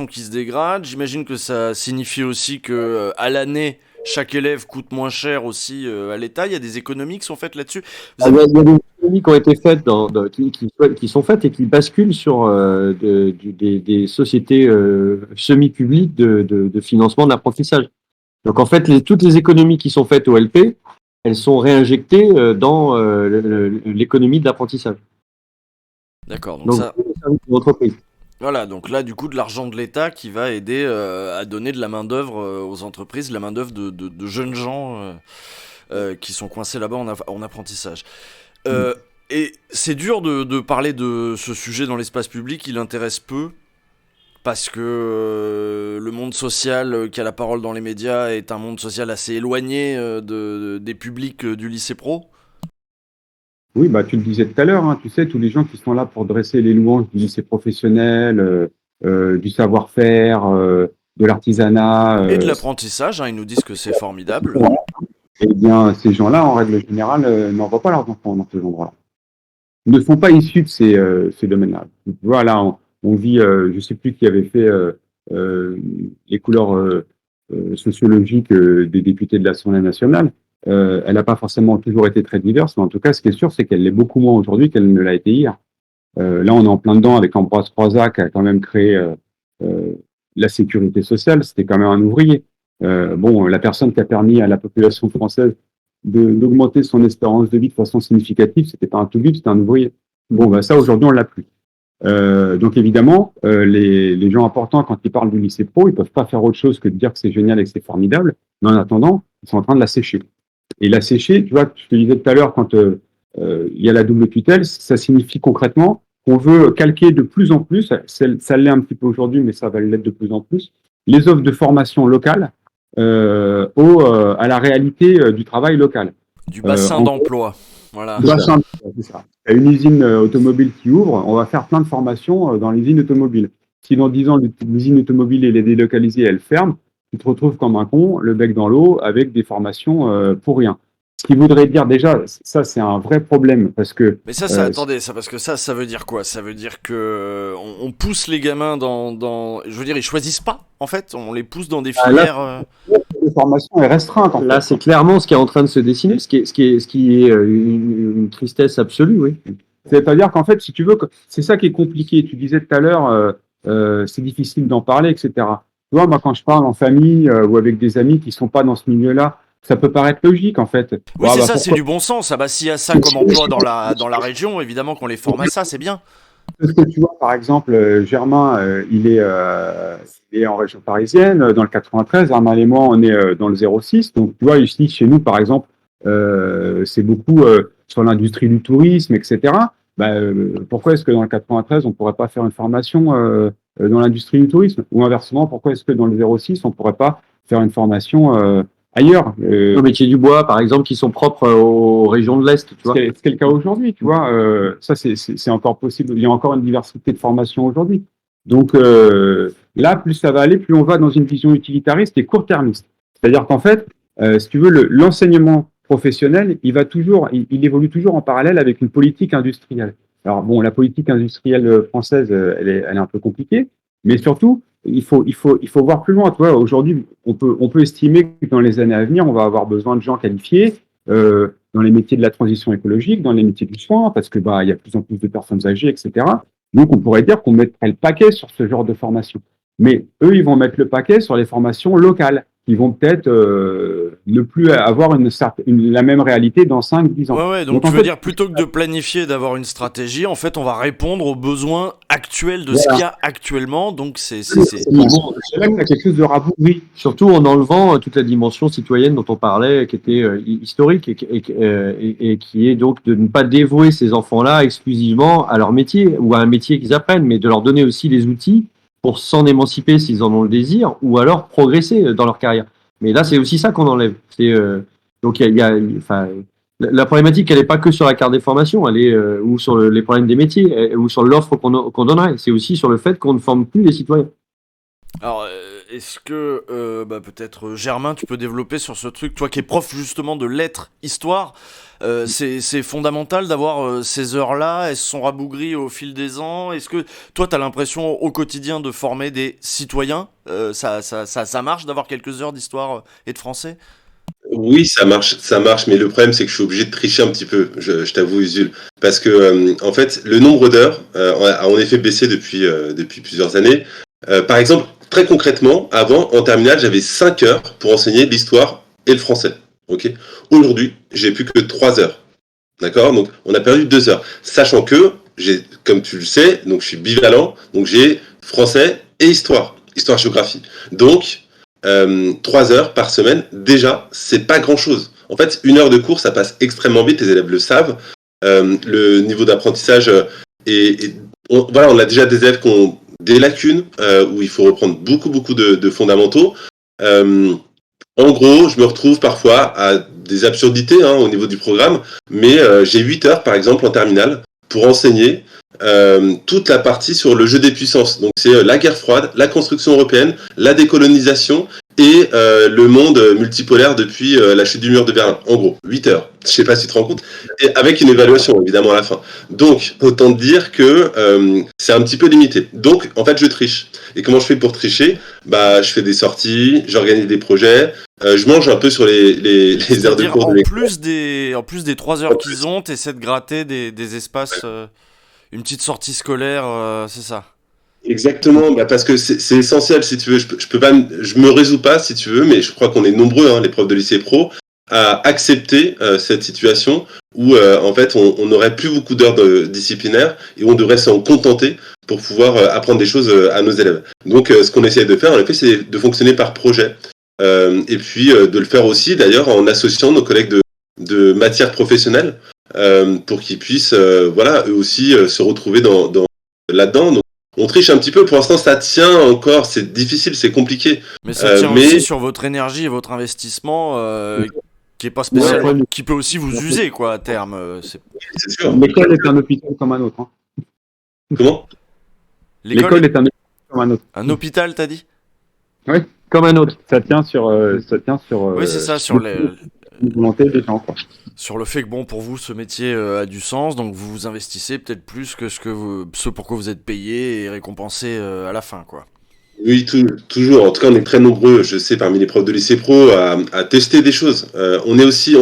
qui se dégradent. J'imagine que ça signifie aussi que à l'année, chaque élève coûte moins cher aussi à l'État. Il y a des économies qui sont faites là-dessus. Vous Il y avez... a des économies qui ont été faites, qui sont faites et qui basculent sur des sociétés semi-publiques de financement de l'apprentissage. Donc en fait, toutes les économies qui sont faites au LP, elles sont réinjectées dans l'économie de l'apprentissage. D'accord, donc Donc ça... les services de l'entreprise. Voilà, donc là, du coup, de l'argent de l'État qui va aider à donner de la main-d'œuvre aux entreprises, de la main-d'œuvre de jeunes gens qui sont coincés là-bas en apprentissage. Et c'est dur de parler de ce sujet dans l'espace public, il intéresse peu, parce que le monde social qui a la parole dans les médias est un monde social assez éloigné des publics du lycée pro. Oui, bah, tu le disais tout à l'heure, hein, tu sais, tous les gens qui sont là pour dresser les louanges du lycée professionnel, du savoir-faire, de l'artisanat. Et de l'apprentissage, hein, ils nous disent que c'est formidable. Eh bien, ces gens-là, en règle générale, n'envoient pas leurs enfants dans ces endroits-là. Ils ne sont pas issus de ces domaines-là. Tu vois, là, on vit, je ne sais plus qui avait fait les couleurs sociologiques des députés de l'Assemblée nationale. Elle n'a pas forcément toujours été très diverse, mais en tout cas, ce qui est sûr, c'est qu'elle l'est beaucoup moins aujourd'hui qu'elle ne l'a été hier. Là, on est en plein dedans avec Ambroise Croizat, qui a quand même créé la sécurité sociale. C'était quand même un ouvrier. La personne qui a permis à la population française d'augmenter son espérance de vie de façon significative, c'était pas un tout-bib, c'était un ouvrier. Ça, aujourd'hui, on l'a plus. Donc évidemment, les gens importants, quand ils parlent du lycée pro, ils peuvent pas faire autre chose que de dire que c'est génial et que c'est formidable, mais en attendant, ils sont en train de la sécher. Et la sécher, tu vois, je te disais tout à l'heure, quand il y a la double tutelle, ça signifie concrètement qu'on veut calquer de plus en plus, ça l'est un petit peu aujourd'hui, mais ça va l'être de plus en plus, les offres de formation locales à la réalité du travail local. Du bassin En d'emploi. Voilà. bassin, c'est ça. Il y a une usine automobile qui ouvre, on va faire plein de formations dans l'usine automobile. Si dans 10 ans, l'usine automobile elle est délocalisée, elle ferme, tu te retrouves comme un con, le bec dans l'eau, avec des formations pour rien. Ce qui voudrait dire déjà, ça c'est un vrai problème, parce que Mais ça, attendez, ça, parce que ça veut dire quoi? Ça veut dire que on pousse les gamins je veux dire, ils choisissent pas, en fait, on les pousse dans des là, filières. la formation est restreinte. Là, c'est clairement ce qui est en train de se dessiner, ce qui est une tristesse absolue, oui. C'est-à-dire qu'en fait, si tu veux, c'est ça qui est compliqué. Tu disais tout à l'heure, c'est difficile d'en parler, etc. Tu vois, moi, quand je parle en famille ou avec des amis qui sont pas dans ce milieu-là, ça peut paraître logique, en fait. Oui, Ah, c'est bah, ça, c'est pourquoi du bon sens. Ah bah, s'il y a ça comme emploi dans la région, évidemment qu'on les forme à ça, c'est bien. Parce que tu vois, par exemple, Germain, il est en région parisienne, dans le 93. Armand et moi, on est dans le 06. Donc, tu vois, ici, chez nous, par exemple, c'est beaucoup sur l'industrie du tourisme, etc. Bah, pourquoi est-ce que dans le 93, on pourrait pas faire une formation dans l'industrie du tourisme? Ou inversement, pourquoi est-ce que dans le 06, on pourrait pas faire une formation ailleurs? Nos métiers du bois, par exemple, qui sont propres aux régions de l'Est, tu vois. Ce qui est le cas aujourd'hui, tu vois. Ça, c'est encore possible. Il y a encore une diversité de formations aujourd'hui. Donc là, plus ça va aller, plus on va dans une vision utilitariste et court-termiste. C'est-à-dire qu'en fait, si tu veux, l'enseignement professionnel, il évolue toujours en parallèle avec une politique industrielle. Alors bon, la politique industrielle française, elle est un peu compliquée, mais surtout, il faut voir plus loin. Tu vois, aujourd'hui, on peut estimer que dans les années à venir, on va avoir besoin de gens qualifiés dans les métiers de la transition écologique, dans les métiers du soin, parce que il y a de plus en plus de personnes âgées, etc. Donc, on pourrait dire qu'on mettrait le paquet sur ce genre de formation. Mais eux, ils vont mettre le paquet sur les formations locales, qui vont peut-être ne plus avoir la même réalité dans 5-10 ans. Ouais, donc tu veux dire, plutôt que de planifier, d'avoir une stratégie, en fait, on va répondre aux besoins actuels de ce qu'il y a actuellement. Donc, c'est là que tu as quelque chose de rabougri. Surtout en enlevant toute la dimension citoyenne dont on parlait, qui était historique et qui est donc de ne pas dévouer ces enfants-là exclusivement à leur métier ou à un métier qu'ils apprennent, mais de leur donner aussi les outils pour s'en émanciper s'ils en ont le désir ou alors progresser dans leur carrière. Mais là, c'est aussi ça qu'on enlève. Donc enfin, la problématique, elle n'est pas que sur la carte des formations, elle est ou sur les problèmes des métiers ou sur l'offre qu'on donnerait. C'est aussi sur le fait qu'on ne forme plus les citoyens. Alors, est-ce que peut-être Germain, tu peux développer sur ce truc, toi qui es prof justement de lettres, histoire, c'est fondamental d'avoir ces heures-là, elles se sont rabougries au fil des ans. Est-ce que toi, tu as l'impression au quotidien de former des citoyens, ça marche d'avoir quelques heures d'histoire et de français? Oui, ça marche, mais le problème, c'est que je suis obligé de tricher un petit peu, je t'avoue, Usul. Parce que, en fait, le nombre d'heures a en effet baissé depuis plusieurs années. Par exemple, très concrètement, avant, en terminale, j'avais 5 heures pour enseigner l'histoire et le français. Ok. Aujourd'hui, j'ai plus que 3 heures. D'accord? Donc, on a perdu 2 heures. Sachant que, comme tu le sais, donc je suis bivalent, donc j'ai français et histoire-géographie. Donc, 3 heures par semaine, déjà, c'est pas grand-chose. En fait, 1 heure de cours, ça passe extrêmement vite, les élèves le savent. Le niveau d'apprentissage on a déjà des élèves qui ont des lacunes, où il faut reprendre beaucoup de fondamentaux. En gros, je me retrouve parfois à des absurdités au niveau du programme, mais j'ai 8 heures, par exemple, en terminale, pour enseigner toute la partie sur le jeu des puissances. Donc c'est la guerre froide, la construction européenne, la décolonisation et le monde multipolaire depuis la chute du mur de Berlin. En gros, 8 heures. Je sais pas si tu te rends compte. Et avec une évaluation, évidemment, à la fin. Donc, autant dire que c'est un petit peu limité. Donc, en fait, je triche. Et comment je fais pour tricher? Je fais des sorties, j'organise des projets, je mange un peu sur les heures de cours de l'école. En plus des 3 heures qu'ils ont, t'essaies de gratter des espaces, une petite sortie scolaire, c'est ça. Exactement, parce que c'est essentiel, si tu veux. Je peux pas, je me résous pas, si tu veux, mais je crois qu'on est nombreux, les profs de lycée pro, à accepter cette situation où en fait on n'aurait plus beaucoup d'heures disciplinaires et on devrait s'en contenter pour pouvoir apprendre des choses à nos élèves. Donc ce qu'on essaie de faire, en effet, c'est de fonctionner par projet et puis de le faire aussi d'ailleurs en associant nos collègues de matière professionnelle pour qu'ils puissent eux aussi se retrouver là-dedans. Donc, On triche un petit peu, pour l'instant ça tient encore, c'est difficile, c'est compliqué. Mais ça tient mais aussi sur votre énergie et votre investissement qui est pas spécial, Ouais. qui peut aussi vous user quoi à terme. c'est sûr. L'école est un hôpital comme un autre. Hein. Comment? L'école est un hôpital comme un autre. Un hôpital, t'as dit? Comme un autre. Ça tient sur. Oui, c'est ça, sur une volonté des gens. Quoi. sur le fait que bon, pour vous, ce métier a du sens, donc vous vous investissez peut-être plus que ce pourquoi vous êtes payé et récompensé à la fin, quoi. Oui, toujours. En tout cas, on est très nombreux, je sais, parmi les profs de lycée pro, à tester des choses. On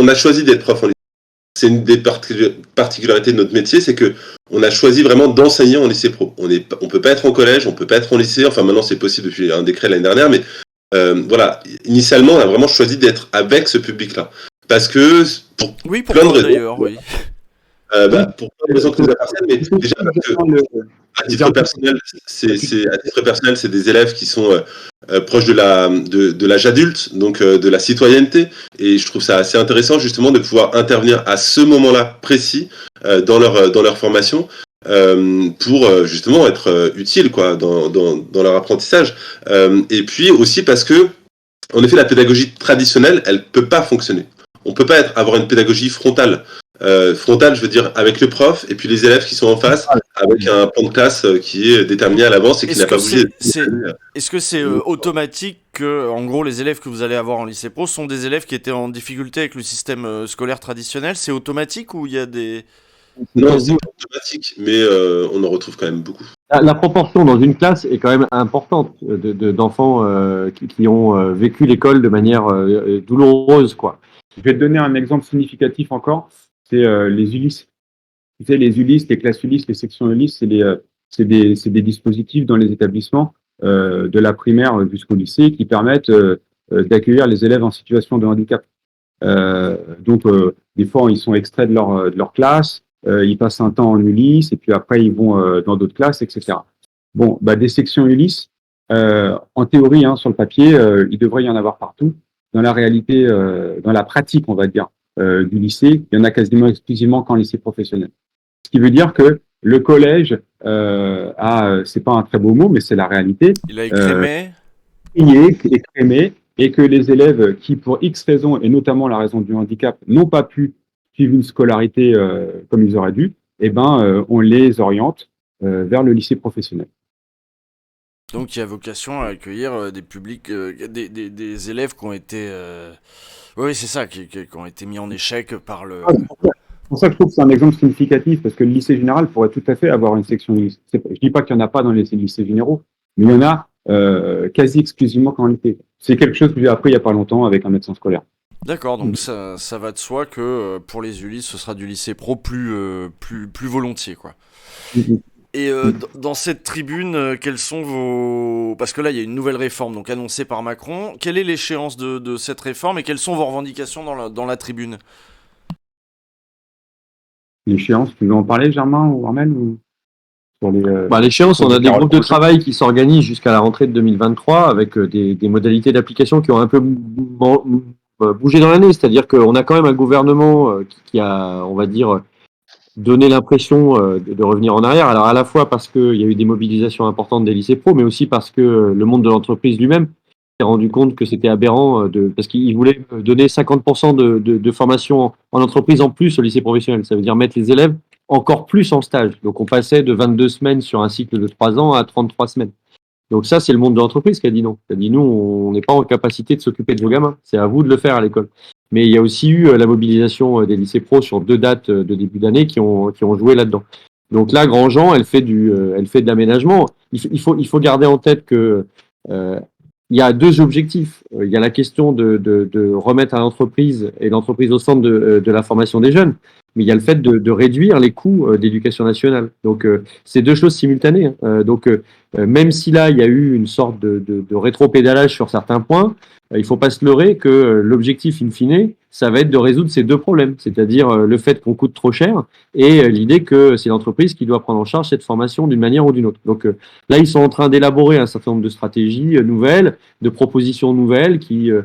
a choisi d'être prof en lycée. C'est une des particularités de notre métier, c'est que on a choisi vraiment d'enseigner en lycée pro. On peut pas être en collège, on peut pas être en lycée. Enfin, maintenant, c'est possible depuis un décret l'année dernière, mais voilà. Initialement, on a vraiment choisi d'être avec ce public-là, parce que pour Oui, plein de pourquoi raisons. d'ailleurs, oui. Pour plein de raisons qui nous appartiennent, mais déjà parce que à titre personnel, c'est des élèves qui sont proches de l'âge adulte, donc de la citoyenneté, et je trouve ça assez intéressant justement de pouvoir intervenir à ce moment-là précis dans leur formation pour justement être utile quoi dans leur apprentissage. Et puis aussi parce que en effet la pédagogie traditionnelle, elle peut pas fonctionner. On peut pas avoir une pédagogie frontale. Frontale, je veux dire, avec le prof et puis les élèves qui sont en face, avec un plan de classe qui est déterminé à l'avance et qui n'a pas bougé. Est-ce que c'est automatique que, en gros, les élèves que vous allez avoir en lycée pro sont des élèves qui étaient en difficulté avec le système scolaire traditionnel? C'est automatique ou il y a des... Non, c'est pas automatique, mais on en retrouve quand même beaucoup. La proportion dans une classe est quand même importante d'enfants qui ont vécu l'école de manière douloureuse, quoi. Je vais te donner un exemple significatif encore. C'est les Ulysse. Tu sais, les Ulysse, les classes Ulysse, les sections Ulysse, c'est des dispositifs dans les établissements de la primaire jusqu'au lycée qui permettent d'accueillir les élèves en situation de handicap. Donc, des fois, ils sont extraits de leur classe, ils passent un temps en Ulysse et puis après, ils vont dans d'autres classes, etc. Bon, des sections Ulysse, en théorie, hein, sur le papier, il devrait y en avoir partout. Dans la réalité, dans la pratique, on va dire, du lycée, il y en a quasiment exclusivement qu'en lycée professionnel. Ce qui veut dire que le collège c'est pas un très beau mot, mais c'est la réalité. Il a écrémé Écrémé, et que les élèves qui, pour X raisons, et notamment la raison du handicap, n'ont pas pu suivre une scolarité comme ils auraient dû, on les oriente vers le lycée professionnel. Donc il y a vocation à accueillir des publics, des élèves qui ont été... Oui, c'est ça, qui ont été mis en échec par le... C'est pour ça que je trouve que c'est un exemple significatif, parce que le lycée général pourrait tout à fait avoir une section lycée. Je ne dis pas qu'il n'y en a pas dans les lycées généraux, mais il y en a quasi exclusivement qu'en lycée. C'est quelque chose que j'ai appris il n'y a pas longtemps avec un médecin scolaire. D'accord, donc ça va de soi que pour les Ulysse, ce sera du lycée pro plus volontiers, quoi. Et dans cette tribune, quels sont vos... Parce que là, il y a une nouvelle réforme donc annoncée par Macron. Quelle est l'échéance de cette réforme et quelles sont vos revendications dans la tribune? L'échéance, tu veux en parler, Germain ou Armel ou... L'échéance, on a des groupes de travail qui s'organisent jusqu'à la rentrée de 2023 avec des modalités d'application qui ont un peu bougé dans l'année. C'est-à-dire qu'on a quand même un gouvernement qui a, on va dire, donné l'impression de revenir en arrière. Alors à la fois parce qu'il y a eu des mobilisations importantes des lycées pro, mais aussi parce que le monde de l'entreprise lui-même s'est rendu compte que c'était aberrant parce qu'il voulait donner 50% de formation en entreprise en plus au lycée professionnel. Ça veut dire mettre les élèves encore plus en stage. Donc, on passait de 22 semaines sur un cycle de 3 ans à 33 semaines. Donc, ça, c'est le monde de l'entreprise qui a dit non. Qui a dit, nous, on n'est pas en capacité de s'occuper de vos gamins. C'est à vous de le faire à l'école. Mais il y a aussi eu la mobilisation des lycées pro sur 2 dates de début d'année qui ont joué là-dedans. Donc là, Grandjean, elle fait de l'aménagement. Il faut garder en tête que il y a 2 objectifs. Il y a la question de remettre à l'entreprise et l'entreprise au centre de la formation des jeunes. Mais il y a le fait de réduire les coûts d'éducation nationale. Donc, c'est 2 choses simultanées. Même si là, il y a eu une sorte de rétropédalage sur certains points, il ne faut pas se leurrer que l'objectif, in fine, ça va être de résoudre ces 2 problèmes. C'est-à-dire le fait qu'on coûte trop cher et l'idée que c'est l'entreprise qui doit prendre en charge cette formation d'une manière ou d'une autre. Donc, là, ils sont en train d'élaborer un certain nombre de stratégies nouvelles, de propositions nouvelles qu'il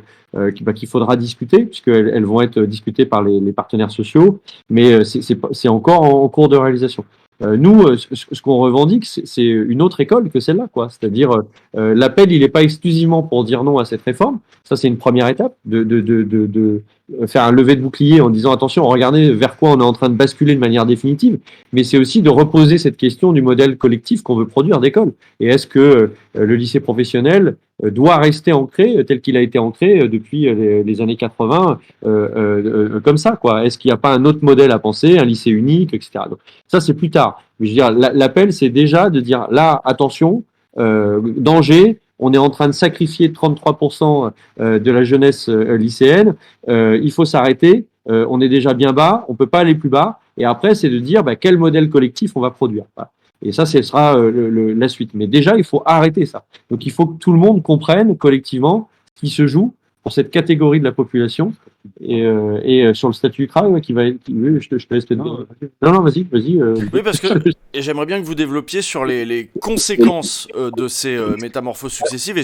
faudra discuter, puisqu'elles vont être discutées par les partenaires sociaux, mais c'est encore en cours de réalisation. Nous, ce qu'on revendique, c'est une autre école que celle-là, quoi. C'est-à-dire, l'appel, il n'est pas exclusivement pour dire non à cette réforme. Ça, c'est une première étape de faire un lever de bouclier en disant attention, regardez vers quoi on est en train de basculer de manière définitive. Mais c'est aussi de reposer cette question du modèle collectif qu'on veut produire d'école. Et est-ce que le lycée professionnel doit rester ancré tel qu'il a été ancré depuis les années 80 comme ça, quoi. Est-ce qu'il n'y a pas un autre modèle à penser, un lycée unique, etc. Donc, ça, c'est plus tard. Mais je veux dire, l'appel, c'est déjà de dire là, attention, danger, on est en train de sacrifier 33% de la jeunesse lycéenne, il faut s'arrêter, on est déjà bien bas, on peut pas aller plus bas. Et après, c'est de dire quel modèle collectif on va produire. Voilà. Et ça, ce sera la suite. Mais déjà, il faut arrêter ça. Donc, il faut que tout le monde comprenne collectivement ce qui se joue pour cette catégorie de la population et sur le statut du travail oui, je te laisse te dire. Non, vas-y. Oui, parce que et j'aimerais bien que vous développiez sur les conséquences de ces métamorphoses successives et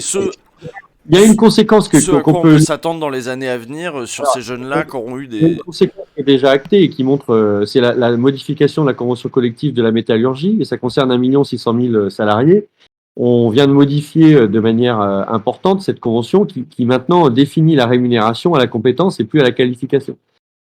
il y a une conséquence ce à quoi qu'on on peut s'attendre dans les années à venir sur ces jeunes-là qui auront eu Il y a une conséquence qui est déjà actée et qui montre, c'est la modification de la convention collective de la métallurgie, et ça concerne 1 600 000 salariés. On vient de modifier de manière importante cette convention qui maintenant définit la rémunération à la compétence et plus à la qualification.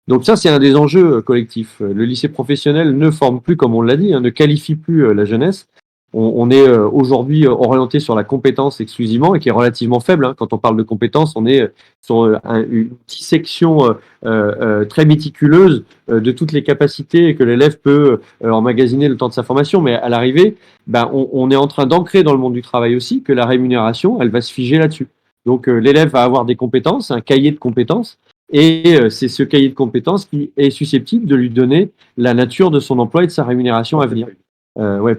Donc ça, c'est un des enjeux collectifs. Le lycée professionnel ne forme plus, comme on l'a dit, ne qualifie plus la jeunesse. On est aujourd'hui orienté sur la compétence exclusivement et qui est relativement faible. Quand on parle de compétence, on est sur une dissection très méticuleuse de toutes les capacités que l'élève peut emmagasiner le temps de sa formation. Mais à l'arrivée, on est en train d'ancrer dans le monde du travail aussi que la rémunération, elle va se figer là-dessus. Donc l'élève va avoir des compétences, un cahier de compétences, et c'est ce cahier de compétences qui est susceptible de lui donner la nature de son emploi et de sa rémunération à venir.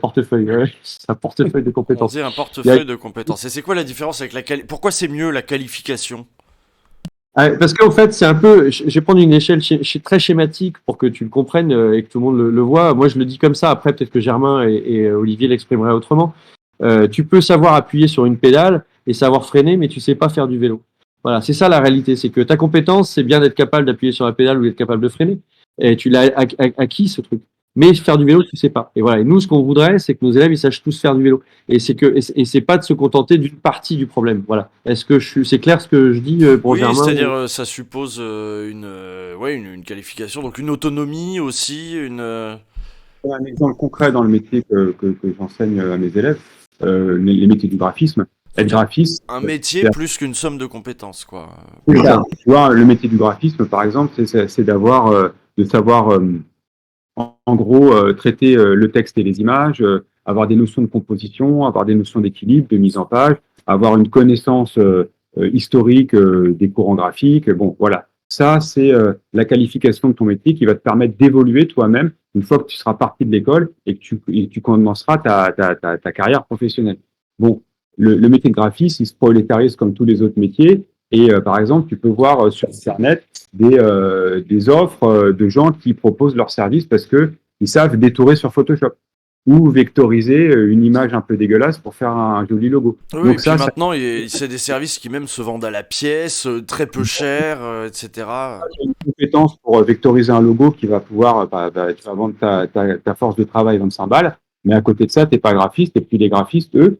Portefeuille. C'est un portefeuille de compétences. On dit un portefeuille de compétences. Et c'est quoi la différence avec pourquoi c'est mieux la qualification? Parce qu'en fait, c'est un peu. Je vais prendre une échelle très schématique pour que tu le comprennes et que tout le monde le voit. Moi, je le dis comme ça. Après, peut-être que Germain et Olivier l'exprimeraient autrement. Tu peux savoir appuyer sur une pédale et savoir freiner, mais tu sais pas faire du vélo. Voilà, c'est ça la réalité. C'est que ta compétence, c'est bien d'être capable d'appuyer sur la pédale ou d'être capable de freiner. Et tu l'as acquis, ce truc. Mais faire du vélo, tu sais pas. Et voilà. Et nous, ce qu'on voudrait, c'est que nos élèves, ils sachent tous faire du vélo. Et c'est pas de se contenter d'une partie du problème. Voilà. Est-ce que c'est clair ce que je dis pour Germain? Oui, c'est-à-dire, ça suppose une qualification, donc une autonomie aussi, Un exemple concret dans le métier que j'enseigne à mes élèves, les métiers du graphisme. Être graphiste. Un métier plus qu'une somme de compétences, quoi. Tu vois, le métier du graphisme, par exemple, c'est de savoir en gros, traiter le texte et les images, avoir des notions de composition, avoir des notions d'équilibre, de mise en page, avoir une connaissance historique des courants graphiques. Bon, voilà. Ça, c'est la qualification de ton métier qui va te permettre d'évoluer toi-même une fois que tu seras parti de l'école et que tu commenceras ta carrière professionnelle. Bon, le métier de graphiste, il se prolétarise comme tous les autres métiers. Et par exemple, tu peux voir sur Internet des offres de gens qui proposent leurs services parce que ils savent détourer sur Photoshop ou vectoriser une image un peu dégueulasse pour faire un joli logo. Oui, donc et puis maintenant, c'est des services qui même se vendent à la pièce, très peu cher, etc. Tu as une compétence pour vectoriser un logo qui va pouvoir, tu vas vendre ta force de travail 25 balles, mais à côté de ça, tu n'es pas graphiste, et puis les graphistes, eux,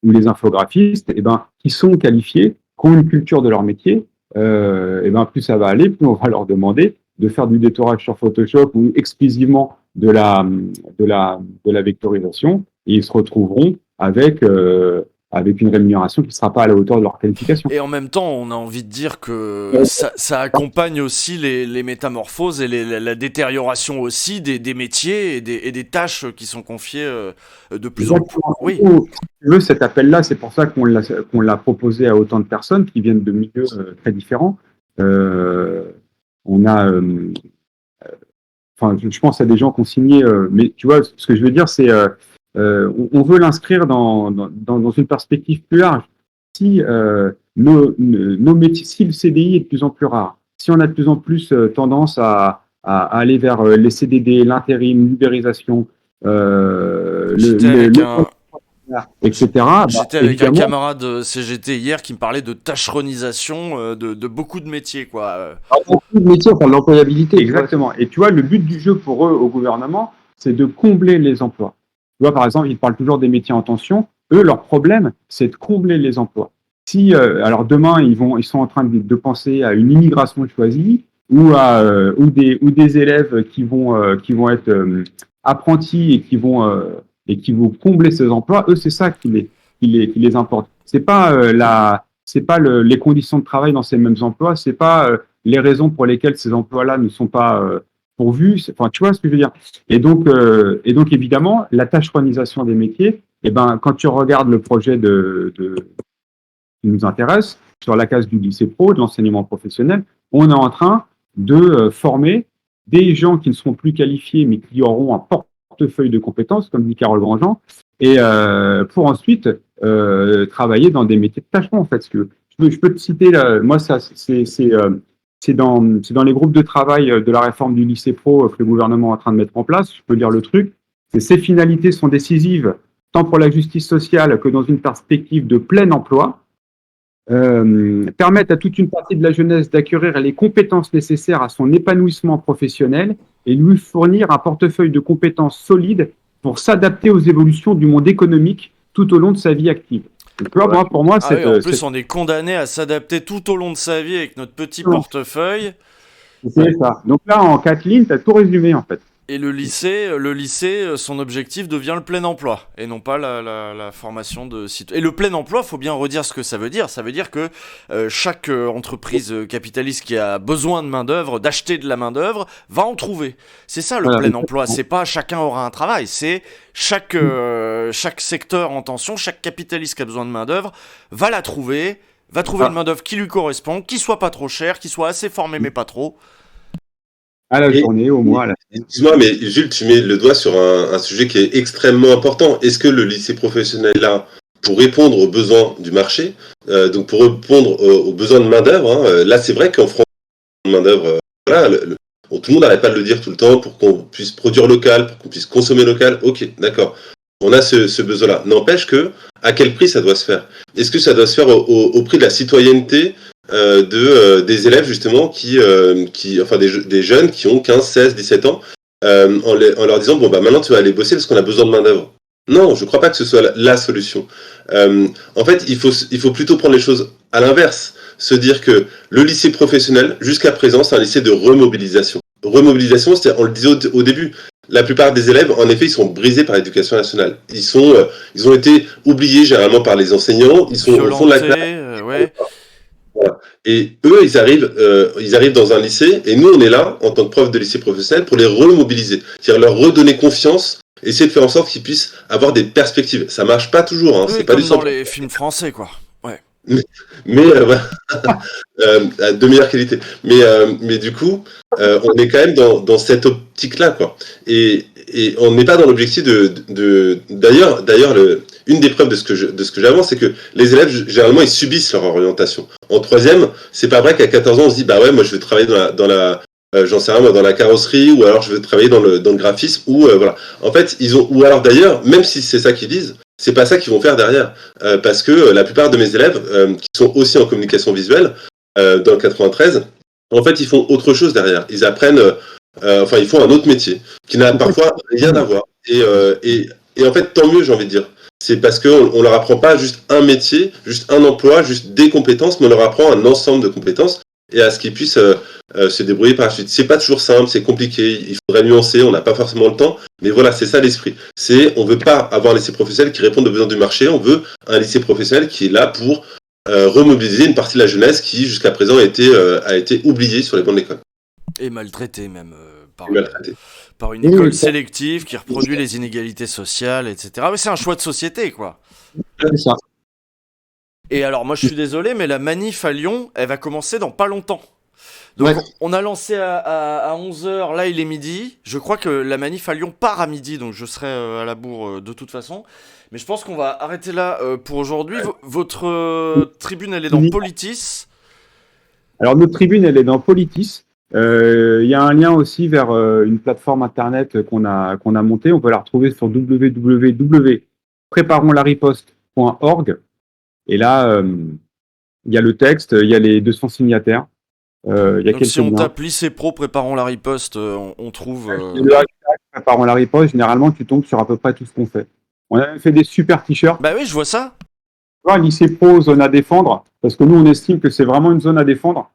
ou les infographistes, qui sont qualifiés, qui ont une culture de leur métier, plus ça va aller, plus on va leur demander de faire du détourage sur Photoshop ou exclusivement de la vectorisation, et ils se retrouveront avec une rémunération qui ne sera pas à la hauteur de leur qualification. Et en même temps, on a envie de dire que ça accompagne aussi les métamorphoses et la détérioration aussi des métiers et des tâches qui sont confiées de plus en plus. Oui. Si tu veux, cet appel-là, c'est pour ça qu'on l'a proposé à autant de personnes qui viennent de milieux très différents. On a, je pense à des gens qui ont signé, mais tu vois, ce que je veux dire, c'est on veut l'inscrire dans une perspective plus large. Si nos métiers, si le CDI est de plus en plus rare, si on a de plus en plus tendance à aller vers les CDD, l'intérim, l'ubérisation, etc. Bah, J'étais avec un évidemment, camarade CGT hier qui me parlait de tâcheronisation de beaucoup de métiers, quoi. beaucoup de métiers, enfin, l'employabilité. exactement. Et tu vois, le but du jeu pour eux, au gouvernement, c'est de combler les emplois. Tu vois, par exemple, ils parlent toujours des métiers en tension. Eux, leur problème, c'est de combler les emplois. Si, alors demain, ils sont en train de penser à une immigration choisie ou des élèves qui vont être apprentis et qui vont combler ces emplois. Eux, c'est ça qui les importe. C'est pas les conditions de travail dans ces mêmes emplois. C'est pas les raisons pour lesquelles ces emplois-là ne sont pas pourvus. Enfin, tu vois ce que je veux dire. Et donc évidemment, la tâcheronisation des métiers. Eh ben, quand tu regardes le projet qui nous intéresse sur la case du lycée pro, de l'enseignement professionnel, on est en train de former des gens qui ne seront plus qualifiés, mais qui auront un portefeuille de compétences, comme dit Carole Grandjean, et pour ensuite travailler dans des métiers de tâcheron, en fait. Je peux te citer, là, moi, ça, c'est dans les groupes de travail de la réforme du lycée pro que le gouvernement est en train de mettre en place. Je peux dire le truc. Ces finalités sont décisives tant pour la justice sociale que dans une perspective de plein emploi. Permettre à toute une partie de la jeunesse d'acquérir les compétences nécessaires à son épanouissement professionnel et lui fournir un portefeuille de compétences solides pour s'adapter aux évolutions du monde économique tout au long de sa vie active. Donc, moi, pour moi, Ah oui, en plus, on est condamné à s'adapter tout au long de sa vie avec notre petit portefeuille. C'est ça. Donc là, en 4 lignes, tu as tout résumé, en fait. Et le lycée, son objectif devient le plein emploi et non pas la formation de citoyens. Et le plein emploi, faut bien redire ce que ça veut dire. Ça veut dire que chaque entreprise capitaliste qui a besoin de main d'œuvre, d'acheter de la main d'œuvre, va en trouver. C'est ça le plein emploi. C'est pas chacun aura un travail. C'est chaque secteur en tension, chaque capitaliste qui a besoin de main d'œuvre va la trouver, va trouver une main d'œuvre qui lui correspond, qui soit pas trop chère, qui soit assez formée mais pas trop. À la journée, au mois. Excuse-moi, mais Jules, tu mets le doigt sur un sujet qui est extrêmement important. Est-ce que le lycée professionnel là, pour répondre aux besoins du marché, donc pour répondre aux besoins de main-d'œuvre, là c'est vrai qu'en France, main-d'œuvre, voilà, tout le monde n'arrête pas de le dire tout le temps pour qu'on puisse produire local, pour qu'on puisse consommer local. Ok, d'accord. On a ce besoin-là. N'empêche que, à quel prix ça doit se faire? Est-ce que ça doit se faire au prix de la citoyenneté des élèves justement enfin des jeunes qui ont 15, 16, 17 ans, en leur disant bon bah maintenant tu vas aller bosser parce qu'on a besoin de main d'œuvre. Non, je crois pas que ce soit la solution. En fait, il faut plutôt prendre les choses à l'inverse, se dire que le lycée professionnel jusqu'à présent c'est un lycée de remobilisation. Remobilisation, c'est, on le disait au début. La plupart des élèves, en effet, ils sont brisés par l'éducation nationale. Ils ont été oubliés généralement par les enseignants. Ils sont au fond de la classe. Ouais. Voilà. Et eux, ils arrivent dans un lycée, et nous, on est là, en tant que prof de lycée professionnel, pour les remobiliser. C'est-à-dire leur redonner confiance, essayer de faire en sorte qu'ils puissent avoir des perspectives. Ça marche pas toujours, hein. Oui, C'est pas comme du dans 100%. les films français, quoi. Ouais. Mais voilà. De meilleure qualité. Mais du coup, on est quand même dans cette optique-là, quoi. Et on n'est pas dans l'objectif d'ailleurs, une des preuves de ce que j'avance, c'est que les élèves, généralement, ils subissent leur orientation. En troisième, c'est pas vrai qu'à 14 ans, on se dit, bah ouais, moi, je vais travailler j'en sais rien, moi, dans la carrosserie, ou alors je veux travailler dans le graphisme, ou voilà. En fait, ou alors d'ailleurs, même si c'est ça qu'ils disent, c'est pas ça qu'ils vont faire derrière. Parce que la plupart de mes élèves, qui sont aussi en communication visuelle, dans le 93, en fait, ils font autre chose derrière. Ils apprennent, ils font un autre métier, qui n'a parfois rien à voir. Et en fait, tant mieux, j'ai envie de dire. C'est parce qu'on leur apprend pas juste un métier, juste un emploi, juste des compétences, mais on leur apprend un ensemble de compétences et à ce qu'ils puissent se débrouiller par la suite. C'est pas toujours simple, c'est compliqué, il faudrait nuancer, on n'a pas forcément le temps, mais voilà, c'est ça l'esprit. On veut pas avoir un lycée professionnel qui réponde aux besoins du marché, on veut un lycée professionnel qui est là pour remobiliser une partie de la jeunesse qui jusqu'à présent a été oubliée sur les bancs de l'école. Et maltraitée même Maltraitée. par une école sélective qui reproduit les inégalités sociales, etc. Mais c'est un choix de société, quoi. C'est ça. Et alors, moi, je suis désolé, mais la manif à Lyon, elle va commencer dans pas longtemps. Donc, on a lancé à 11h, là, il est midi. Je crois que la manif à Lyon part à midi, donc je serai à la bourre de toute façon. Mais je pense qu'on va arrêter là pour aujourd'hui. Votre tribune, elle est dans Politis. Alors, notre tribune, elle est dans Politis. Il y a un lien aussi vers une plateforme internet qu'on a montée. On peut la retrouver sur www.politis.fr. préparonslariposte.org. Et là, il y a le texte, il y a les 200 signataires, il y a Donc quelques si on liens. tape lycée pro préparons la riposte, on trouve... Et le hashtag Préparons la riposte, généralement, tu tombes sur à peu près tout ce qu'on fait. On a même fait des super t-shirts. Bah oui, je vois ça. Tu vois, lycée pro, zone à défendre, parce que nous, on estime que c'est vraiment une zone à défendre.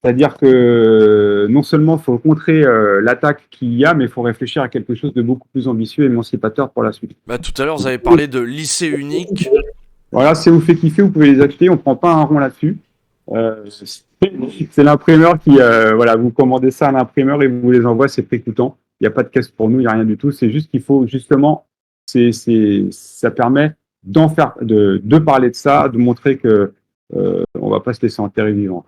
C'est-à-dire que non seulement il faut contrer l'attaque qu'il y a, mais il faut réfléchir à quelque chose de beaucoup plus ambitieux et émancipateur pour la suite. Bah tout à l'heure, vous avez parlé de lycée unique. Voilà, si ça vous fait kiffer, vous pouvez les acheter, on ne prend pas un rond là-dessus. C'est l'imprimeur qui, voilà, vous commandez ça à l'imprimeur et vous les envoie, c'est prix coûtant. Il n'y a pas de caisse pour nous, il n'y a rien du tout. C'est juste qu'il faut justement, ça permet de parler de ça, de montrer que on va pas se laisser enterrer vivant.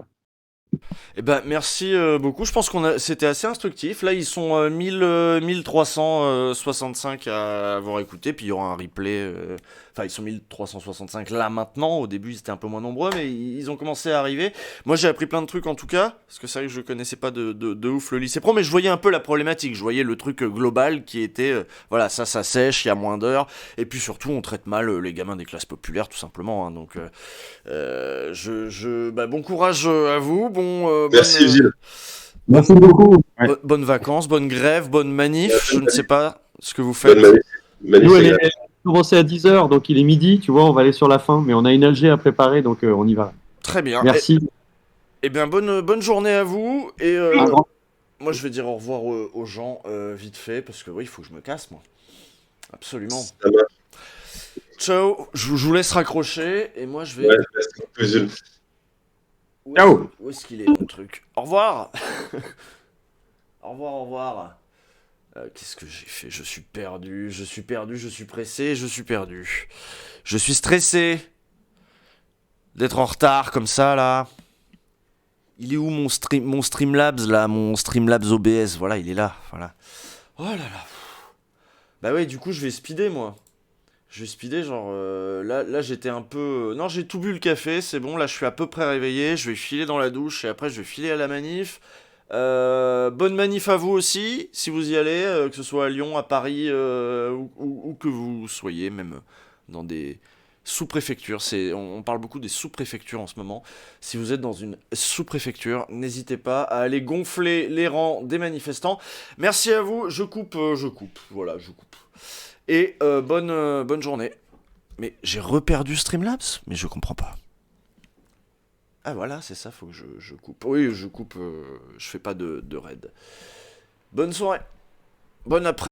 Eh ben merci beaucoup. Je pense c'était assez instructif. Là, ils sont 1365 à avoir écouté, puis il y aura un replay. Enfin, ils sont 1365 là maintenant. Au début, ils étaient un peu moins nombreux, mais ils ont commencé à arriver. Moi, j'ai appris plein de trucs en tout cas, parce que c'est vrai que je connaissais pas de ouf le lycée pro, mais je voyais un peu la problématique. Je voyais le truc global qui était, voilà, ça sèche, il y a moins d'heures, et puis surtout, on traite mal les gamins des classes populaires, tout simplement. Hein, donc, bon courage à vous. Merci Gilles. Merci beaucoup. Ouais. Bonnes vacances, bonne grève, bonne manif. Je ne sais pas ce que vous Bonne faites. manif. Nous, elle est commencée à 10h, donc il est midi, tu vois, on va aller sur la fin, mais on a une AG à préparer, donc on y va. Très bien. Merci. Eh bien, bonne journée à vous. Et moi, je vais dire au revoir aux gens vite fait, parce que oui, il faut que je me casse, moi. Absolument. Ça marche. Ciao. Je vous laisse raccrocher, et moi, je vais... Ouais, merci beaucoup, Gilles. Ciao. Où est-ce qu'il est, mon truc? Au revoir. Au revoir. Qu'est-ce que j'ai fait? Je suis perdu, je suis pressé, je suis perdu. Je suis stressé d'être en retard comme ça, là. Il est où mon Streamlabs, là? Mon Streamlabs OBS, voilà, il est là, voilà. Oh là là. Bah ouais, du coup, je vais speeder, moi. Je vais speeder, genre, là j'étais un peu... Non, j'ai tout bu le café, c'est bon, là je suis à peu près réveillé, je vais filer dans la douche et après je vais filer à la manif. Bonne manif à vous aussi, si vous y allez, que ce soit à Lyon, à Paris, où que vous soyez, même dans des sous-préfectures. On parle beaucoup des sous-préfectures en ce moment. Si vous êtes dans une sous-préfecture, n'hésitez pas à aller gonfler les rangs des manifestants. Merci à vous, je coupe, voilà, je coupe. Et bonne journée. Mais j'ai reperdu Streamlabs? Mais je comprends pas. Ah voilà, c'est ça, faut que je coupe. Oui, je coupe, je fais pas de raid. Bonne soirée. Bonne après.